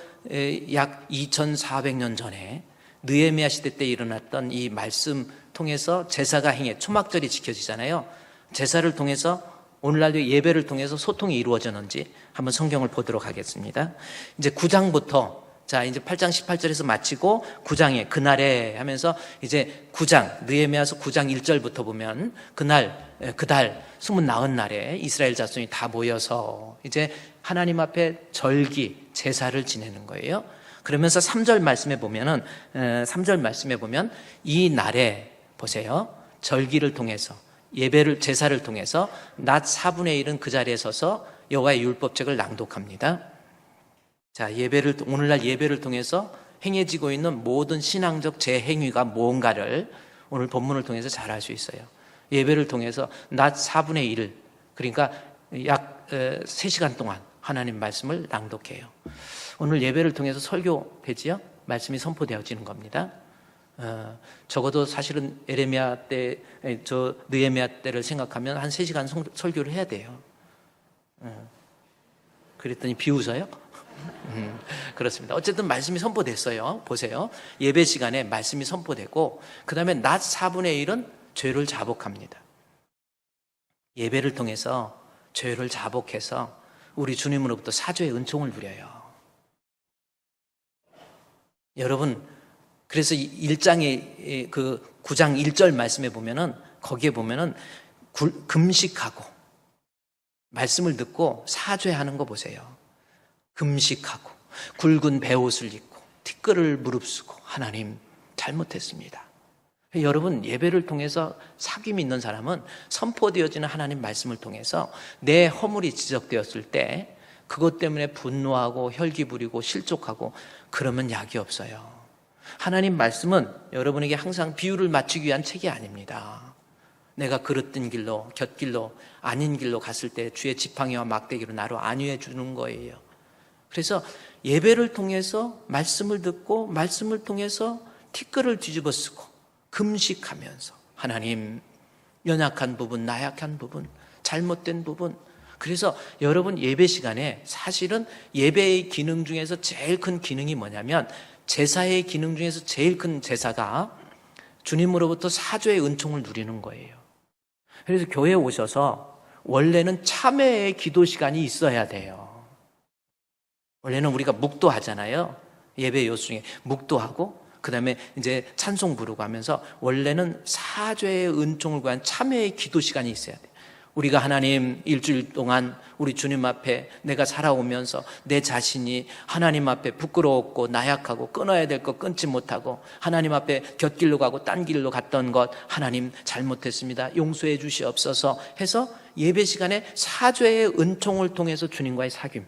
약 2400년 전에 느헤미야 시대 때 일어났던 이 말씀 통해서 제사가 행해, 초막절이 지켜지잖아요. 제사를 통해서 오늘날도 예배를 통해서 소통이 이루어졌는지 한번 성경을 보도록 하겠습니다. 이제 9장부터, 자, 이제 8장 18절에서 마치고 9장에 그날에 하면서 이제 9장, 느헤미야서 9장 1절부터 보면 그달 숨은 나은 날에 이스라엘 자손이 다 모여서 이제 하나님 앞에 절기, 제사를 지내는 거예요. 그러면서 3절 말씀에 보면은, 3절 말씀에 보면 이 날에 보세요. 절기를 통해서, 제사를 통해서 낮 4분의 1은 그 자리에 서서 여호와의 율법책을 낭독합니다. 자, 오늘날 예배를 통해서 행해지고 있는 모든 신앙적 재행위가 뭔가를 오늘 본문을 통해서 잘 알 수 있어요. 예배를 통해서 낮 4분의 1, 그러니까 약 3시간 동안 하나님 말씀을 낭독해요. 오늘 예배를 통해서 설교되지요? 말씀이 선포되어지는 겁니다. 적어도 사실은 느헤미야 때를 생각하면 한 3시간 설교를 해야 돼요. 그랬더니 비웃어요? 그렇습니다. 어쨌든 말씀이 선포됐어요. 보세요. 예배 시간에 말씀이 선포되고 그 다음에 낮 4분의 1은 죄를 자복합니다. 예배를 통해서 죄를 자복해서 우리 주님으로부터 사죄의 은총을 누려요. 여러분, 그래서 1장의 그 9장 1절 말씀에 보면은, 거기에 보면은 금식하고 말씀을 듣고 사죄하는 거 보세요. 금식하고 굵은 베옷을 입고 티끌을 무릅쓰고 하나님 잘못했습니다. 여러분, 예배를 통해서 사귐이 있는 사람은 선포되어지는 하나님 말씀을 통해서 내 허물이 지적되었을 때 그것 때문에 분노하고 혈기 부리고 실족하고 그러면 약이 없어요. 하나님 말씀은 여러분에게 항상 비유를 맞추기 위한 책이 아닙니다. 내가 그릇된 길로, 곁길로, 아닌 길로 갔을 때 주의 지팡이와 막대기로 나를 안위해 주는 거예요. 그래서 예배를 통해서 말씀을 듣고 말씀을 통해서 티끌을 뒤집어 쓰고 금식하면서 하나님, 연약한 부분, 나약한 부분, 잘못된 부분. 그래서 여러분, 예배 시간에 사실은 예배의 기능 중에서 제일 큰 기능이 뭐냐면, 제사의 기능 중에서 제일 큰 제사가 주님으로부터 사죄의 은총을 누리는 거예요. 그래서 교회에 오셔서 원래는 참회의 기도 시간이 있어야 돼요. 원래는 우리가 묵도하잖아요. 예배 요소 중에 묵도하고 그 다음에 이제 찬송 부르고 하면서 원래는 사죄의 은총을 구한 참회의 기도 시간이 있어야 돼요. 우리가 하나님, 일주일 동안 우리 주님 앞에 내가 살아오면서 내 자신이 하나님 앞에 부끄러웠고 나약하고 끊어야 될 것 끊지 못하고 하나님 앞에 곁길로 가고 딴 길로 갔던 것 하나님 잘못했습니다, 용서해 주시옵소서 해서 예배 시간에 사죄의 은총을 통해서 주님과의 사귐.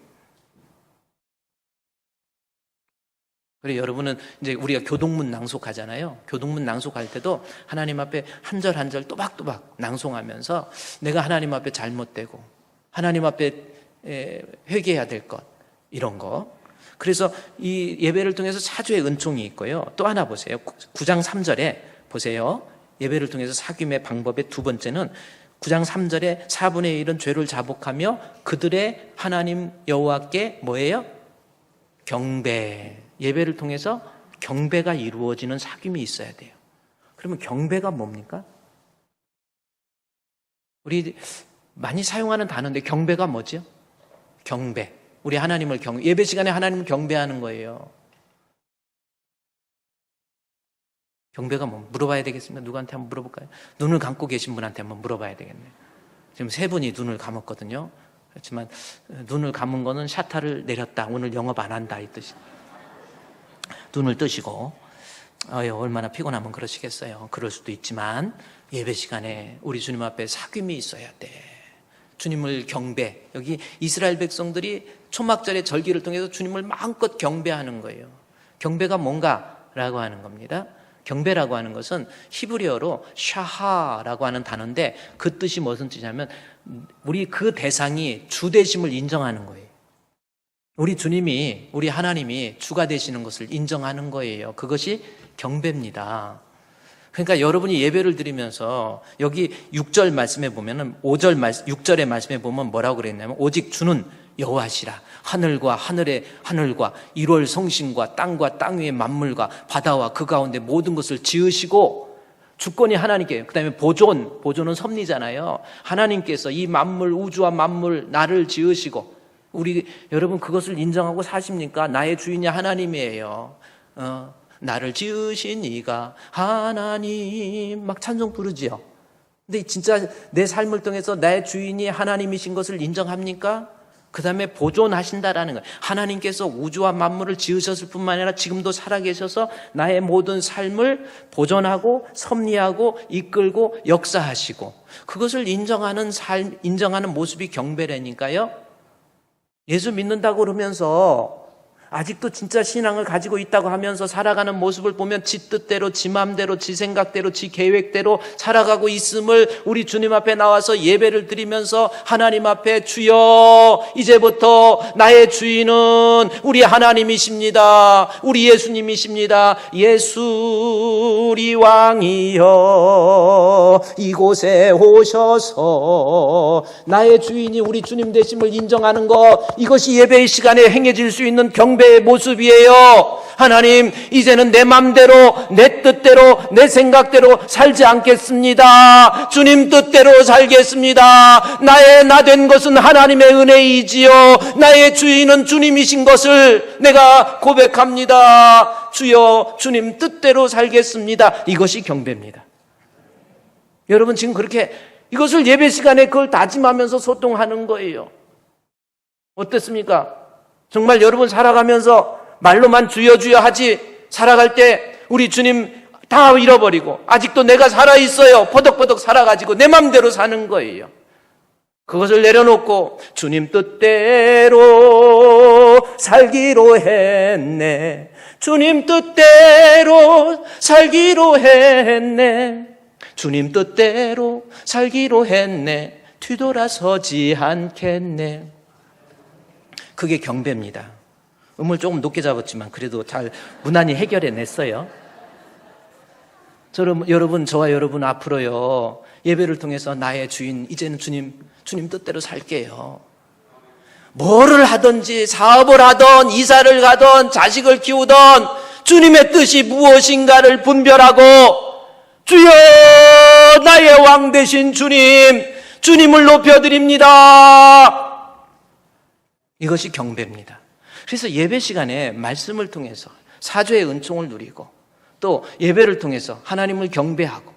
그리고 여러분은 이제 우리가 교동문 낭송하잖아요. 교동문 낭송할 때도 하나님 앞에 한 절 한 절 또박또박 낭송하면서 내가 하나님 앞에 잘못되고 하나님 앞에 회개해야 될 것, 이런 거. 그래서 이 예배를 통해서 사죄의 은총이 있고요. 또 하나 보세요. 9장 3절에 보세요. 예배를 통해서 사귐의 방법의 두 번째는 9장 3절에 4분의 1은 죄를 자복하며 그들의 하나님 여호와께 뭐예요? 경배. 예배를 통해서 경배가 이루어지는 사귐이 있어야 돼요. 그러면 경배가 뭡니까? 우리 많이 사용하는 단어인데 경배가 뭐죠? 경배. 우리 하나님을 예배 시간에 하나님을 경배하는 거예요. 경배가 뭐 물어봐야 되겠습니다. 누구한테 한번 물어볼까요? 눈을 감고 계신 분한테 한번 물어봐야 되겠네요. 지금 세 분이 눈을 감았거든요. 그렇지만 눈을 감은 거는 샤타를 내렸다, 오늘 영업 안 한다 이 뜻이. 눈을 뜨시고 얼마나 피곤하면 그러시겠어요. 그럴 수도 있지만 예배 시간에 우리 주님 앞에 사귐이 있어야 돼. 주님을 경배. 여기 이스라엘 백성들이 초막절의 절기를 통해서 주님을 마음껏 경배하는 거예요. 경배가 뭔가라고 하는 겁니다. 경배라고 하는 것은 히브리어로 샤하라고 하는 단어인데 그 뜻이 무슨 뜻이냐면 우리 그 대상이 주되심을 인정하는 거예요. 우리 주님이, 우리 하나님이 주가 되시는 것을 인정하는 거예요. 그것이 경배입니다. 그러니까 여러분이 예배를 드리면서 여기 6절 말씀에 보면은 6절의 말씀에 보면 뭐라고 그랬냐면 오직 주는 여호와시라. 하늘과 하늘의 하늘과 1월 성신과 땅과 땅 위의 만물과 바다와 그 가운데 모든 것을 지으시고 주권이 하나님께, 그 다음에 보존은 섭리잖아요. 하나님께서 이 만물, 우주와 만물, 나를 지으시고 여러분 그것을 인정하고 사십니까? 나의 주인이 하나님이에요. 나를 지으신 이가 하나님, 막 찬송 부르지요. 근데 진짜 내 삶을 통해서 나의 주인이 하나님이신 것을 인정합니까? 그 다음에 보존하신다라는 거예요. 하나님께서 우주와 만물을 지으셨을 뿐만 아니라 지금도 살아계셔서 나의 모든 삶을 보존하고 섭리하고 이끌고 역사하시고 그것을 인정하는 삶, 인정하는 모습이 경배라니까요. 예수 믿는다고 그러면서 아직도 진짜 신앙을 가지고 있다고 하면서 살아가는 모습을 보면 지 뜻대로, 지 마음대로, 지 생각대로, 지 계획대로 살아가고 있음을 우리 주님 앞에 나와서 예배를 드리면서 하나님 앞에 주여, 이제부터 나의 주인은 우리 하나님이십니다. 우리 예수님이십니다. 예수 우리 왕이여 이곳에 오셔서 나의 주인이 우리 주님 되심을 인정하는 것, 이것이 예배의 시간에 행해질 수 있는 경배의 모습이에요. 하나님, 이제는 내 맘대로, 내 뜻대로, 내 생각대로 살지 않겠습니다. 주님 뜻대로 살겠습니다. 나 된 것은 하나님의 은혜이지요. 나의 주인은 주님이신 것을 내가 고백합니다. 주여, 주님 뜻대로 살겠습니다. 이것이 경배입니다. 여러분 지금 그렇게 이것을 예배 시간에 그걸 다짐하면서 소통하는 거예요. 어떻습니까? 정말 여러분 살아가면서 말로만 주여 주여 하지, 살아갈 때 우리 주님 다 잃어버리고 아직도 내가 살아있어요. 버덕버덕 살아가지고 내 맘대로 사는 거예요. 그것을 내려놓고 주님 뜻대로 살기로 했네. 주님 뜻대로 살기로 했네. 주님 뜻대로 살기로 했네. 뒤돌아서지 않겠네. 그게 경배입니다. 음을 조금 높게 잡았지만 그래도 잘 무난히 해결해냈어요. 여러분, 저와 여러분 앞으로요, 예배를 통해서 나의 주인, 이제는 주님 뜻대로 살게요. 뭐를 하든지, 사업을 하든, 이사를 가든, 자식을 키우든, 주님의 뜻이 무엇인가를 분별하고, 주여, 나의 왕 되신 주님을 높여드립니다. 이것이 경배입니다. 그래서 예배 시간에 말씀을 통해서 사죄의 은총을 누리고, 또 예배를 통해서 하나님을 경배하고,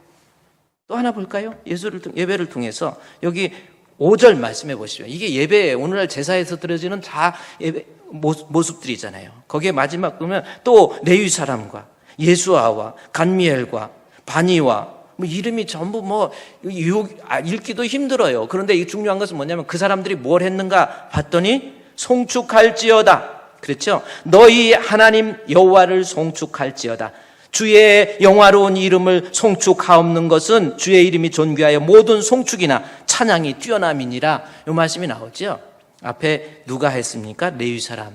또 하나 볼까요? 예배를 통해서 여기 5절 말씀해 보시죠. 이게 예배, 오늘날 제사에서 드려지는 다 예배 모습들이잖아요. 거기에 마지막 보면 또 레위 사람과 예수아와 간미엘과 바니와 이름이 전부 읽기도 힘들어요. 그런데 이 중요한 것은 뭐냐면 그 사람들이 뭘 했는가 봤더니 송축할지어다. 그렇죠? 너희 하나님 여호와를 송축할지어다. 주의 영화로운 이름을 송축하옵는 것은 주의 이름이 존귀하여 모든 송축이나 찬양이 뛰어남이니라. 이 말씀이 나오죠. 앞에 누가 했습니까? 레위 사람.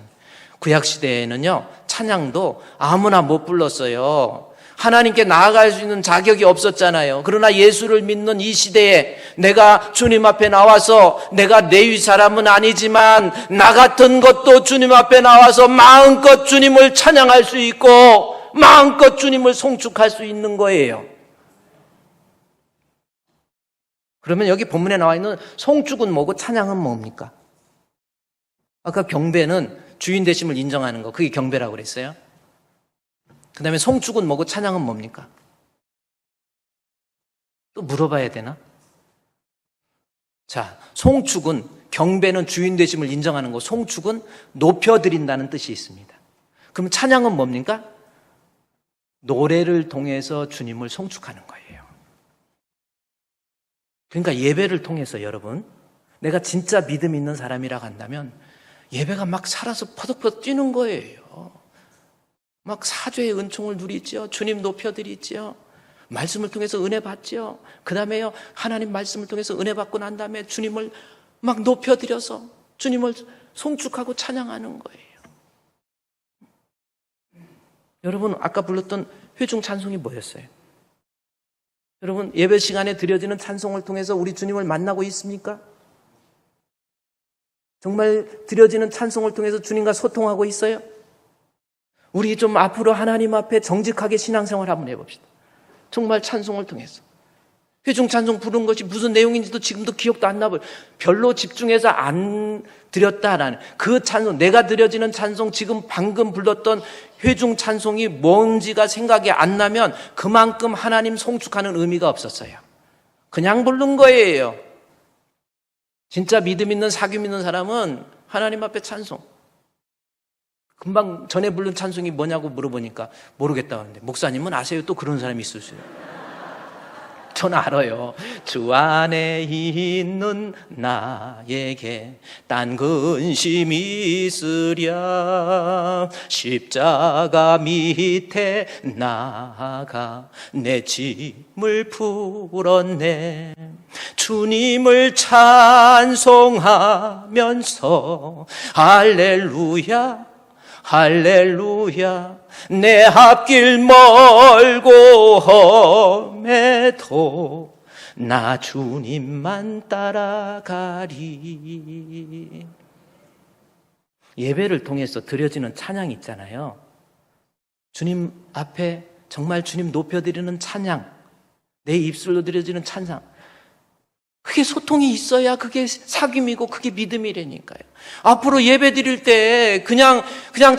구약시대에는요, 찬양도 아무나 못 불렀어요. 하나님께 나아갈 수 있는 자격이 없었잖아요. 그러나 예수를 믿는 이 시대에 내가 주님 앞에 나와서 내가 레위 사람은 아니지만 나 같은 것도 주님 앞에 나와서 마음껏 주님을 찬양할 수 있고 마음껏 주님을 송축할 수 있는 거예요. 그러면 여기 본문에 나와 있는 송축은 뭐고 찬양은 뭡니까? 아까 경배는 주인 되심을 인정하는 거, 그게 경배라고 그랬어요. 그 다음에 송축은 뭐고 찬양은 뭡니까? 또 물어봐야 되나? 자, 송축은, 경배는 주인 되심을 인정하는 거, 송축은 높여드린다는 뜻이 있습니다. 그럼 찬양은 뭡니까? 노래를 통해서 주님을 송축하는 거예요. 그러니까 예배를 통해서 여러분, 내가 진짜 믿음 있는 사람이라고 한다면 예배가 막 살아서 퍼덕퍼덕 뛰는 거예요. 막 사죄의 은총을 누리죠. 주님 높여드리죠. 말씀을 통해서 은혜 받죠. 그 다음에요, 하나님 말씀을 통해서 은혜 받고 난 다음에 주님을 막 높여드려서 주님을 송축하고 찬양하는 거예요. 여러분, 아까 불렀던 회중 찬송이 뭐였어요? 여러분, 예배 시간에 드려지는 찬송을 통해서 우리 주님을 만나고 있습니까? 정말 드려지는 찬송을 통해서 주님과 소통하고 있어요? 우리 좀 앞으로 하나님 앞에 정직하게 신앙생활 한번 해봅시다. 정말 찬송을 통해서. 회중 찬송 부른 것이 무슨 내용인지도 지금도 기억도 안 나고요. 별로 집중해서 안 드렸다라는 그 찬송, 내가 드려지는 찬송, 지금 방금 불렀던 회중 찬송이 뭔지가 생각이 안 나면 그만큼 하나님 송축하는 의미가 없었어요. 그냥 부른 거예요. 진짜 믿음 있는 사귐 있는 사람은 하나님 앞에 찬송. 금방 전에 부른 찬송이 뭐냐고 물어보니까 모르겠다고 하는데, 목사님은 아세요? 또 그런 사람이 있을 수 있어요. 전 알아요. 주 안에 있는 나에게 딴 근심이 있으랴. 십자가 밑에 나가 내 짐을 풀었네. 주님을 찬송하면서 할렐루야 할렐루야. 내 앞길 멀고 험해도 나 주님만 따라가리. 예배를 통해서 드려지는 찬양이 있잖아요. 주님 앞에 정말 주님 높여드리는 찬양, 내 입술로 드려지는 찬양, 그게 소통이 있어야 그게 사귐이고 그게 믿음이라니까요. 앞으로 예배 드릴 때 그냥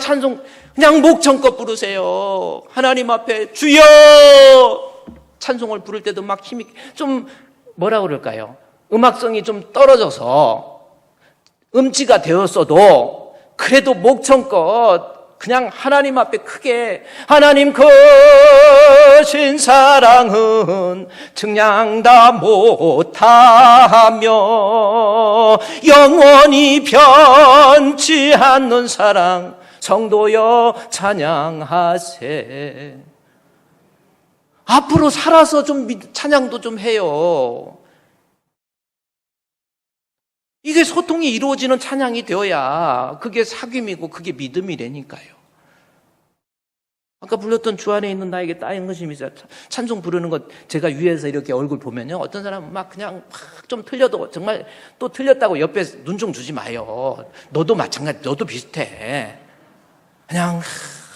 찬송, 그냥 목청껏 부르세요. 하나님 앞에 주여 찬송을 부를 때도 막 힘이 좀 뭐라 그럴까요? 음악성이 좀 떨어져서 음치가 되었어도 그래도 목청껏 그냥 하나님 앞에 크게 하나님 크신 사랑은 측량 다 못하며 영원히 변치 않는 사랑 성도여 찬양하세. 앞으로 살아서 좀 찬양도 좀 해요. 이게 소통이 이루어지는 찬양이 되어야 그게 사귐이고 그게 믿음이라니까요. 아까 불렀던 주 안에 있는 나에게 따인 것이 있어. 찬송 부르는 것 제가 위에서 이렇게 얼굴 보면요, 어떤 사람은 막 그냥 막 좀 틀려도 정말 또 틀렸다고 옆에 눈총 주지 마요. 너도 마찬가지, 너도 비슷해. 그냥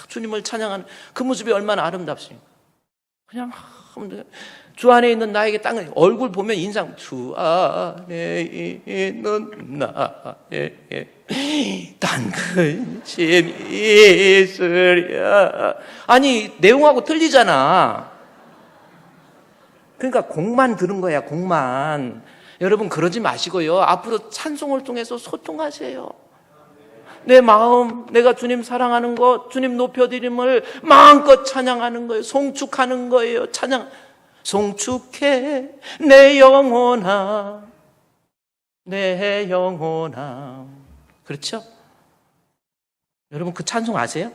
주님을 찬양하는 그 모습이 얼마나 아름답습니까? 그냥 주 안에 있는 나에게 땅을 얼굴 보면 인상, 주 안에 있는 나에게 딴 근심이 있으랴. 아니 내용하고 틀리잖아. 그러니까 곡만 들은 거야, 곡만. 여러분 그러지 마시고요, 앞으로 찬송을 통해서 소통하세요. 내 마음, 내가 주님 사랑하는 것, 주님 높여드림을 마음껏 찬양하는 거예요. 송축하는 거예요. 찬양. 송축해 내 영혼아, 내 영혼아. 그렇죠? 여러분 그 찬송 아세요?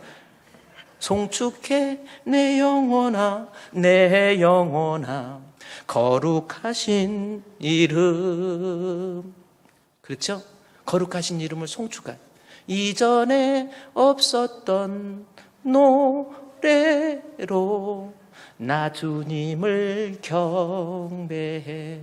송축해 내 영혼아, 내 영혼아, 거룩하신 이름. 그렇죠? 거룩하신 이름을 송축한, 이전에 없었던 노래로 나 주님을 경배해.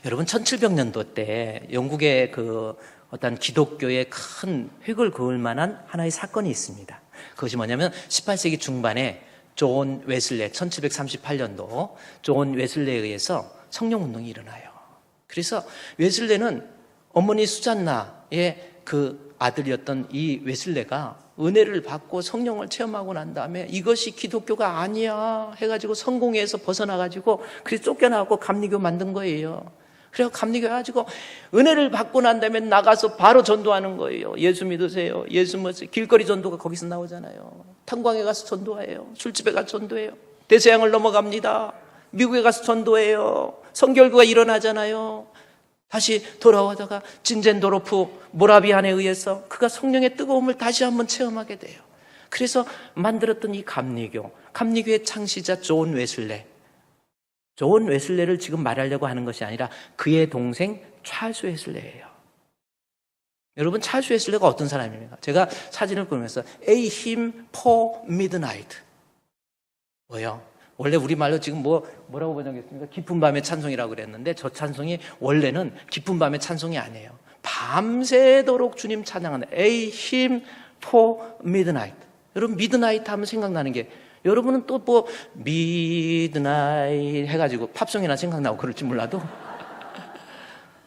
여러분 1700년도 때 영국의 그 어떤 기독교의 큰 획을 그을 만한 하나의 사건이 있습니다. 그것이 뭐냐면 18세기 중반에 존 웨슬레, 1738년도 존 웨슬레에 의해서 성령운동이 일어나요. 그래서 웨슬레는 어머니 수잔나의 그 아들이었던 이 웨슬레가 은혜를 받고 성령을 체험하고 난 다음에 이것이 기독교가 아니야 해가지고 성공회에서 벗어나가지고 그래서 쫓겨나고 감리교 만든 거예요. 그래서 감리교 해가지고 은혜를 받고 난 다음에 나가서 바로 전도하는 거예요. 예수 믿으세요. 예수 믿으세요. 길거리 전도가 거기서 나오잖아요. 탄광에 가서 전도해요. 술집에 가서 전도해요. 대서양을 넘어갑니다. 미국에 가서 전도해요. 성결교가 일어나잖아요. 다시 돌아오다가 진젠도로프 모라비안에 의해서 그가 성령의 뜨거움을 다시 한번 체험하게 돼요. 그래서 만들었던 이 감리교의 창시자 존 웨슬레. 존 웨슬레를 지금 말하려고 하는 것이 아니라 그의 동생 찰스 웨슬레예요. 여러분 찰스 웨슬레가 어떤 사람입니까? 제가 사진을 보면서 A hymn for midnight. 뭐요? 원래 우리말로 지금 뭐라고 번역했습니까? 깊은 밤의 찬송이라고 그랬는데 저 찬송이 원래는 깊은 밤의 찬송이 아니에요. 밤새도록 주님 찬양하는 A hymn for midnight. 여러분 미드나이트 하면 생각나는 게, 여러분은 또 뭐 미드나잇 해가지고 팝송이나 생각나고 그럴지 몰라도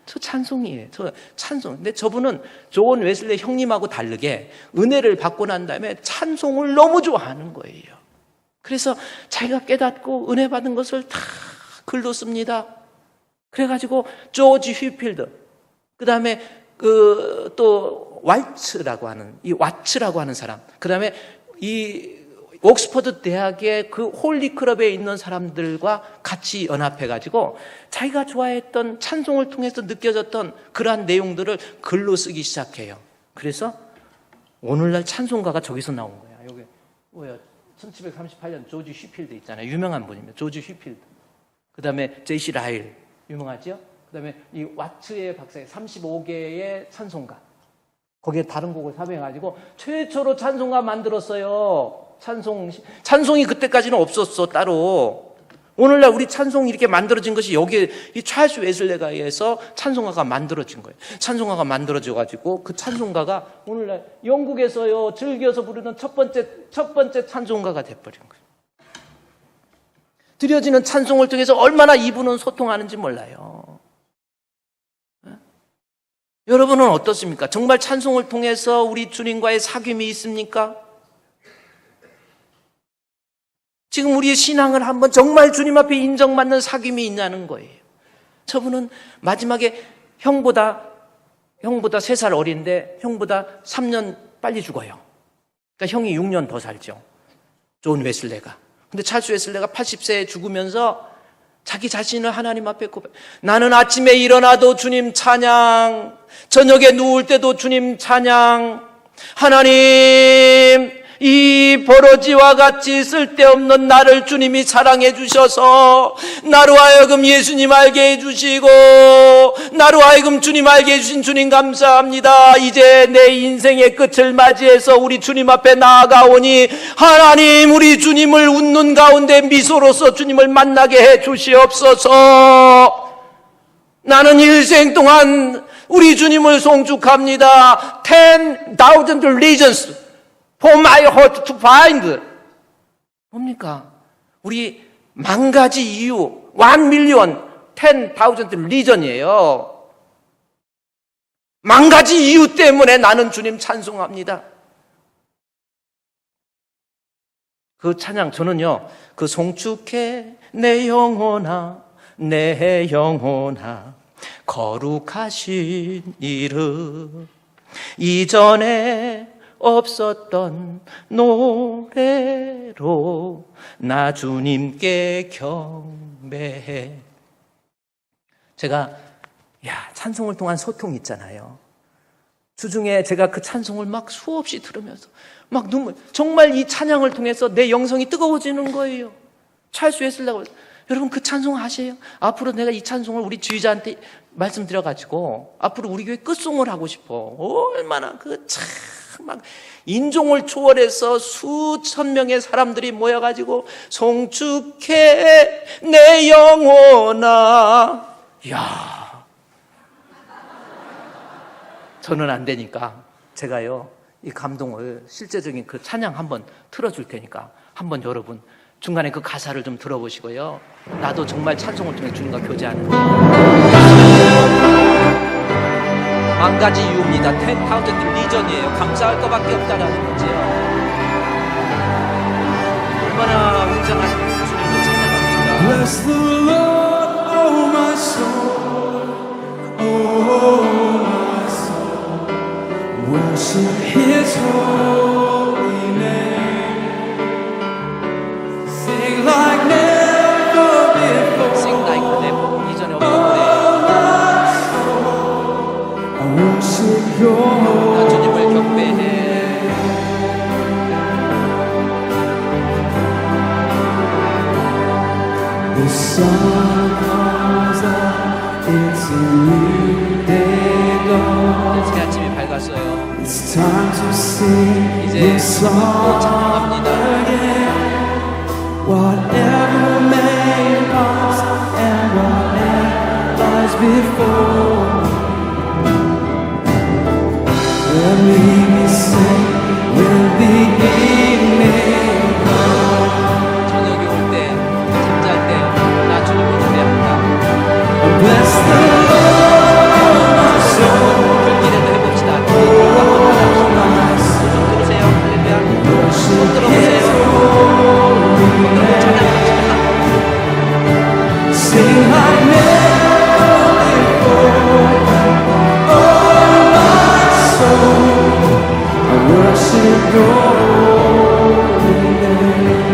저 찬송이에요. 저 찬송. 근데 저분은 존 웨슬레 형님하고 다르게 은혜를 받고 난 다음에 찬송을 너무 좋아하는 거예요. 그래서 자기가 깨닫고 은혜 받은 것을 다 글로 씁니다. 그래가지고 조지 휘필드, 그 다음에 또 왈츠라고 하는 이 와츠라고 하는 사람, 그 다음에 이 옥스퍼드 대학의 그 홀리 클럽에 있는 사람들과 같이 연합해가지고 자기가 좋아했던 찬송을 통해서 느껴졌던 그러한 내용들을 글로 쓰기 시작해요. 그래서 오늘날 찬송가가 저기서 나온 거야. 여기 뭐야? 1738년 조지 휘필드 있잖아요. 유명한 분입니다. 조지 휘필드. 그 다음에 제이시 라일 유명하죠. 그 다음에 이 와츠의 박사의 35개의 찬송가, 거기에 다른 곡을 삽입해가지고 최초로 찬송가 만들었어요. 찬송이 그때까지는 없었어, 따로. 오늘날 우리 찬송이 이렇게 만들어진 것이 여기에 이 찰스 웨슬레가 의해서 찬송가가 만들어진 거예요. 찬송가가 만들어져가지고 그 찬송가가 오늘날 영국에서요 즐겨서 부르는 첫 번째 찬송가가 돼버린 거예요. 드려지는 찬송을 통해서 얼마나 이분은 소통하는지 몰라요. 여러분은 어떻습니까? 정말 찬송을 통해서 우리 주님과의 사귐이 있습니까? 지금 우리의 신앙을 한번 정말 주님 앞에 인정받는 사귐이 있냐는 거예요. 저분은 마지막에 형보다 3살 어린데 형보다 3년 빨리 죽어요. 그러니까 형이 6년 더 살죠. 존 웨슬레가. 근데 찰스 웨슬레가 80세에 죽으면서 자기 자신을 하나님 앞에 고백. 나는 아침에 일어나도 주님 찬양, 저녁에 누울 때도 주님 찬양. 하나님, 이 버러지와 같이 쓸데없는 나를 주님이 사랑해 주셔서 나로 하여금 예수님 알게 해주시고 나로 하여금 주님 알게 해주신 주님 감사합니다. 이제 내 인생의 끝을 맞이해서 우리 주님 앞에 나아가오니 하나님, 우리 주님을 웃는 가운데 미소로서 주님을 만나게 해 주시옵소서. 나는 일생 동안 우리 주님을 송축합니다. 10,000 reasons for my heart to find. 뭡니까? 우리 10,000가지 이유, 1,000,000, 10,000 reason이에요. 10,000가지 이유 때문에 나는 주님 찬송합니다. 그 찬양, 저는요, 그 송축해 내 영혼아, 내 영혼아, 거룩하신 이름, 이전에 없었던 노래로 나 주님께 경배해. 제가 찬송을 통한 소통 있잖아요. 주중에 제가 그 찬송을 막 수없이 들으면서 막 눈물, 정말 이 찬양을 통해서 내 영성이 뜨거워지는 거예요. 찰스 웨슬레가. 여러분, 그 찬송 하세요. 앞으로 내가 이 찬송을 우리 지휘자한테 말씀드려가지고 앞으로 우리 교회 끝송을 하고 싶어. 얼마나 막 인종을 초월해서 수천 명의 사람들이 모여가지고 송축해 내 영혼아. 이야, 저는 안 되니까 제가요, 이 감동을 실제적인 그 찬양 한번 틀어줄 테니까 한번 여러분 중간에 그 가사를 좀 들어보시고요. 나도 정말 찬송을 통해 주님과 교제하는 10,000가지 이유입니다. 10,000 리전이에요. 감사할 것밖에 없다라는 거죠. 얼마나 웅장한 주님을 찬양합니까? Bless the Lord, oh my soul, oh my soul. Worship His holy name. Sing like never before. Sing like never. 이전에 없던 노래. I worship Your 나 주님을 경배해. The sun comes up, it's a new day dawn. 새 아침이 밝았어요. It's time to sing 이제 this 또 song 찬양합니다. again. Whatever may pass and whatever lies before, when we sing will be evening. 저녁이 올 때, 잠잘 때, 나 주님을 노래합니다. Bless the Lord, my soul. 불길에도 해봅시다. 좀 들으세요. 할렐루야. 손 들어보세요. Sing like never before. Oh, my soul, I worship Your holy name.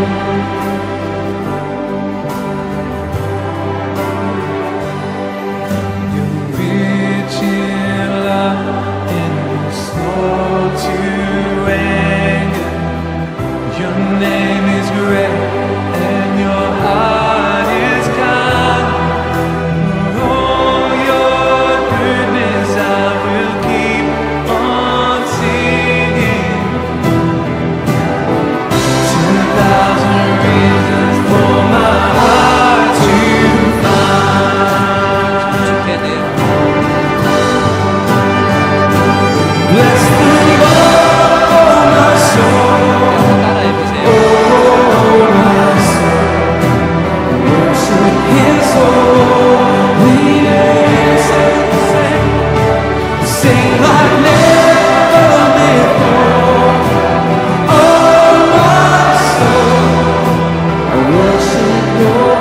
You're rich in love and you're slow to anger. Your name is great and Your heart is kind. For all Your goodness I will keep on singing. 2,000 reasons for my heart to find. 축해내요. Bless the Lord, oh my soul. 따라해보세요. Worship His holy name. Sing like never before. Oh, my soul, I worship Your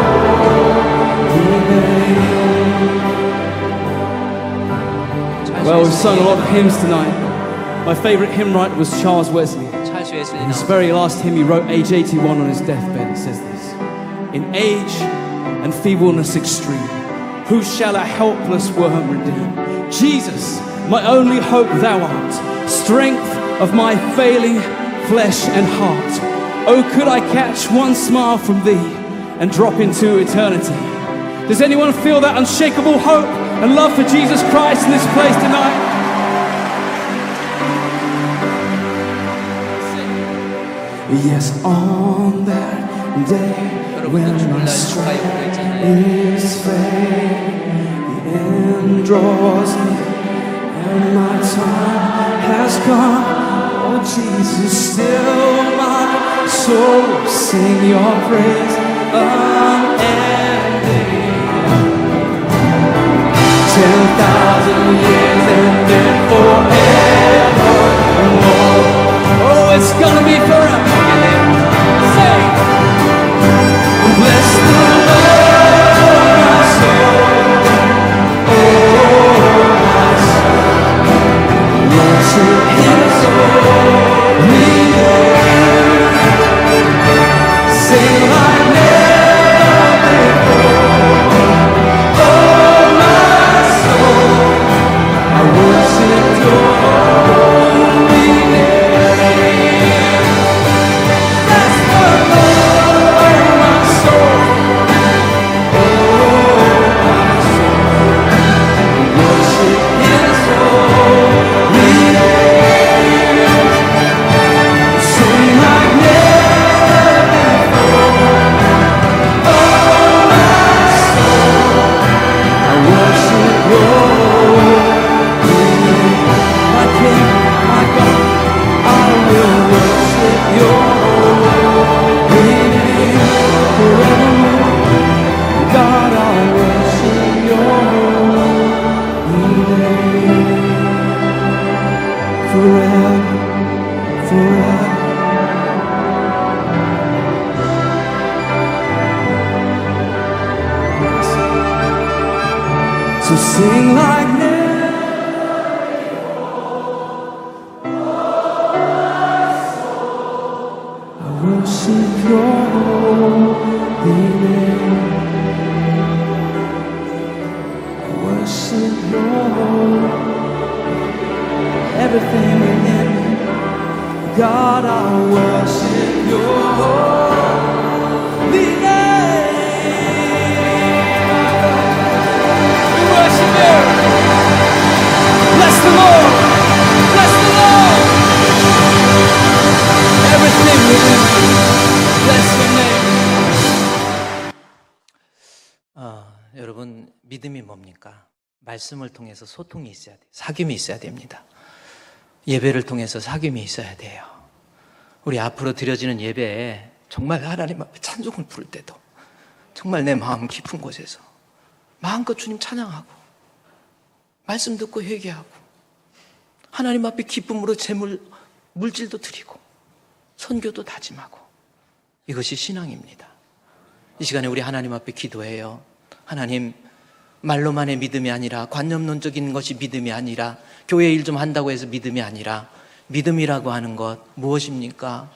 holy name. Well, we've sung a lot of hymns tonight. My favorite hymn writer was Charles Wesley. 찰스 웨슬리 His 나오죠. very last hymn he wrote, age 81, on his deathbed. It says this: in age and feebleness extreme, who shall a helpless worm redeem? Jesus, my only hope thou art, strength of my failing flesh and heart. Oh, could I catch one smile from thee and drop into eternity? Does anyone feel that unshakable hope and love for Jesus Christ in this place tonight? Yes, on that day when my strength is failing, the end draws near and my time has come. Oh Jesus, still my soul will sing your praise unending. 10,000 years and then forever more. Oh, it's gonna be forever. Say, bless the Lord, my soul. Oh, my soul. Worship His holy name. Sing like never before. Oh, my soul. I worship Your holy name. Bless the Lord, my soul. Oh, my soul. Worship His holy name. Sing like never before. Oh, my soul. I worship Your holy name. My King, my God, I will worship Your holy name forevermore. God, I worship Your holy name forever, forever. So sing like never. I worship Your holy name. I worship Your everything within me. God, I worship Your holy name. We worship You. Bless the Lord. Bless the Lord. Everything within me. Bless Your name. 여러분, 믿음이 뭡니까? 말씀을 통해서 소통이 있어야 돼요. 사귐이 있어야 됩니다. 예배를 통해서 사귐이 있어야 돼요. 우리 앞으로 드려지는 예배에 정말 하나님 앞에 찬송을 부를 때도 정말 내 마음 깊은 곳에서 마음껏 주님 찬양하고 말씀 듣고 회개하고 하나님 앞에 기쁨으로 물질도 드리고 선교도 다짐하고, 이것이 신앙입니다. 이 시간에 우리 하나님 앞에 기도해요. 하나님, 말로만의 믿음이 아니라, 관념론적인 것이 믿음이 아니라, 교회 일 좀 한다고 해서 믿음이 아니라, 믿음이라고 하는 것 무엇입니까?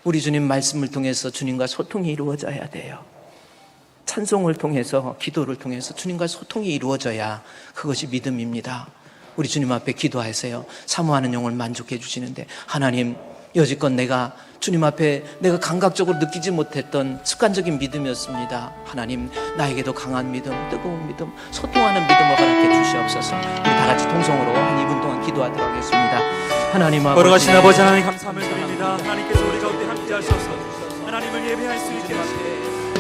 우리 주님 말씀을 통해서 주님과 소통이 이루어져야 돼요. 찬송을 통해서, 기도를 통해서 주님과 소통이 이루어져야 그것이 믿음입니다. 우리 주님 앞에 기도하세요. 사모하는 영을 만족해 주시는데, 하나님, 여지껏 내가 주님 앞에 내가 감각적으로 느끼지 못했던 습관적인 믿음이었습니다. 하나님, 나에게도 강한 믿음, 뜨거운 믿음, 소통하는 믿음을 허락해 주시옵소서. 우리 다 같이 통성으로 한 2분 동안 기도하도록 하겠습니다. 하나님 아버지, 걸어가신 아버지 하나님 감사함을 드립니다. 하나님께서 우리 가운데 함께 하셔서 하나님을 예배할 수 있게 하시고,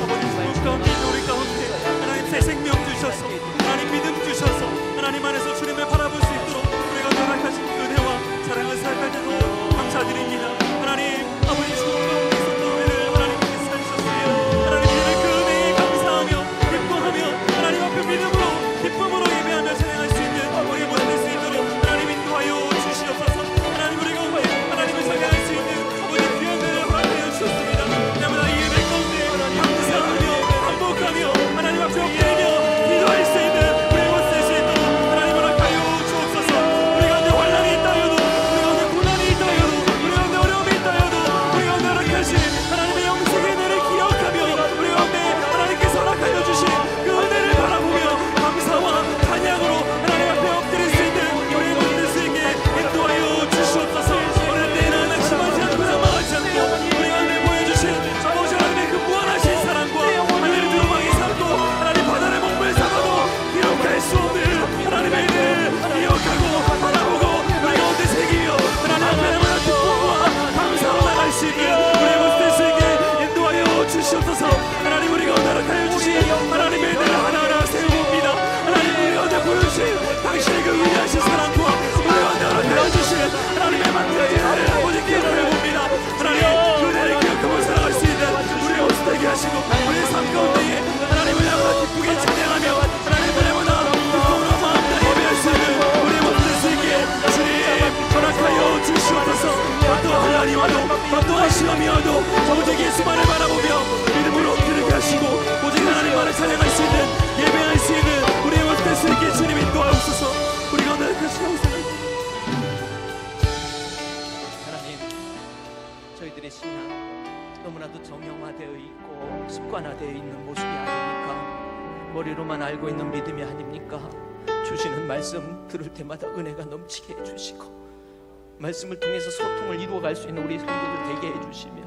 아버지 우리 가운데 우리 가운데 하나님 새 생명 주셔서, 하나님 믿음 주셔서, 하나님 안에서 주님을 바라볼 수 있도록 우리가 허락하신 은혜와 사랑을 살까지도 감사드립니다. 하나님 아버지 주님 가운데서 또 우리를 하나님께 살리셨어요. 하나님 이제는 그 은혜에 감사하며 기뻐하며 하나님 앞에 믿음으로 기쁨으로 예배하며 찬양할 수 있는 우리 모두 될 수 있도록 하나님 인도하여 주시옵소서. 하나님 우리 가운데 하나님을 찬양할 수 있는 아버지 귀한 은혜를 허락하여 주셨습니다. 날마다 이 예배 가운데 감사하며 반복하며 하나님 앞에 엎드리며 기도할 수 주시옵소서. 하나님 우리가 허락하여 주신 하나님의 은혜를 하나하나 세워봅니다. 하나님 우리 가운데 보여주신 당신의 그 위대하신 사랑과 우리 가운데 허락하여 주신 하나님의 만가지 은혜를 아버지께 드려봅니다. 하나님 그 은혜를 기억하고 살아갈 수 있는 우리의 모습 되게 하시고 우리의 삶 가운데에 하나님을 향하여 기쁘게 찬양하며 하나님을 향하여 기쁨으로 마음을 예배할 수 있는 우리의 모습 될 수 있게 주님 허락하여 주시옵소서. 어떠한 혼란이 와도 어떠한 시험이 와도 오직 예수만을 바라보며 믿음으로 들게 하시고 오직 하나님만을 찬양할 수 있는 예배할 수 있는 우리의 모습 될 수 있게 주님 인도하옵소서. 우리 가운데 하시옵소서. 하나님, 저희들의 신앙 너무나도 정형화되어 있고 습관화되어 있는 모습이 아닙니까? 머리로만 알고 있는 믿음이 아닙니까? 주시는 말씀 들을 때마다 은혜가 넘치게 해주시고 말씀을 통해서 소통을 이루어갈 수 있는 우리 성도들 되게 해주시며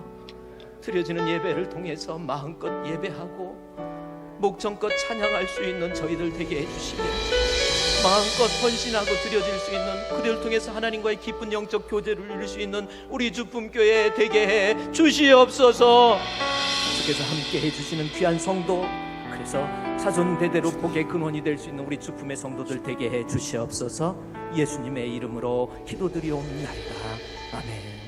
드려지는 예배를 통해서 마음껏 예배하고 목청껏 찬양할 수 있는 저희들 되게 해주시며 마음껏 헌신하고 드려질 수 있는 그들을 통해서 하나님과의 깊은 영적 교제를 누릴 수 있는 우리 주품교회 되게 해 주시옵소서. 주께서 함께 해주시는 귀한 성도, 그래서 자손 대대로 복의 근원이 될 수 있는 우리 주품의 성도들 되게 해 주시옵소서. 예수님의 이름으로 기도드리옵나이다. 아멘.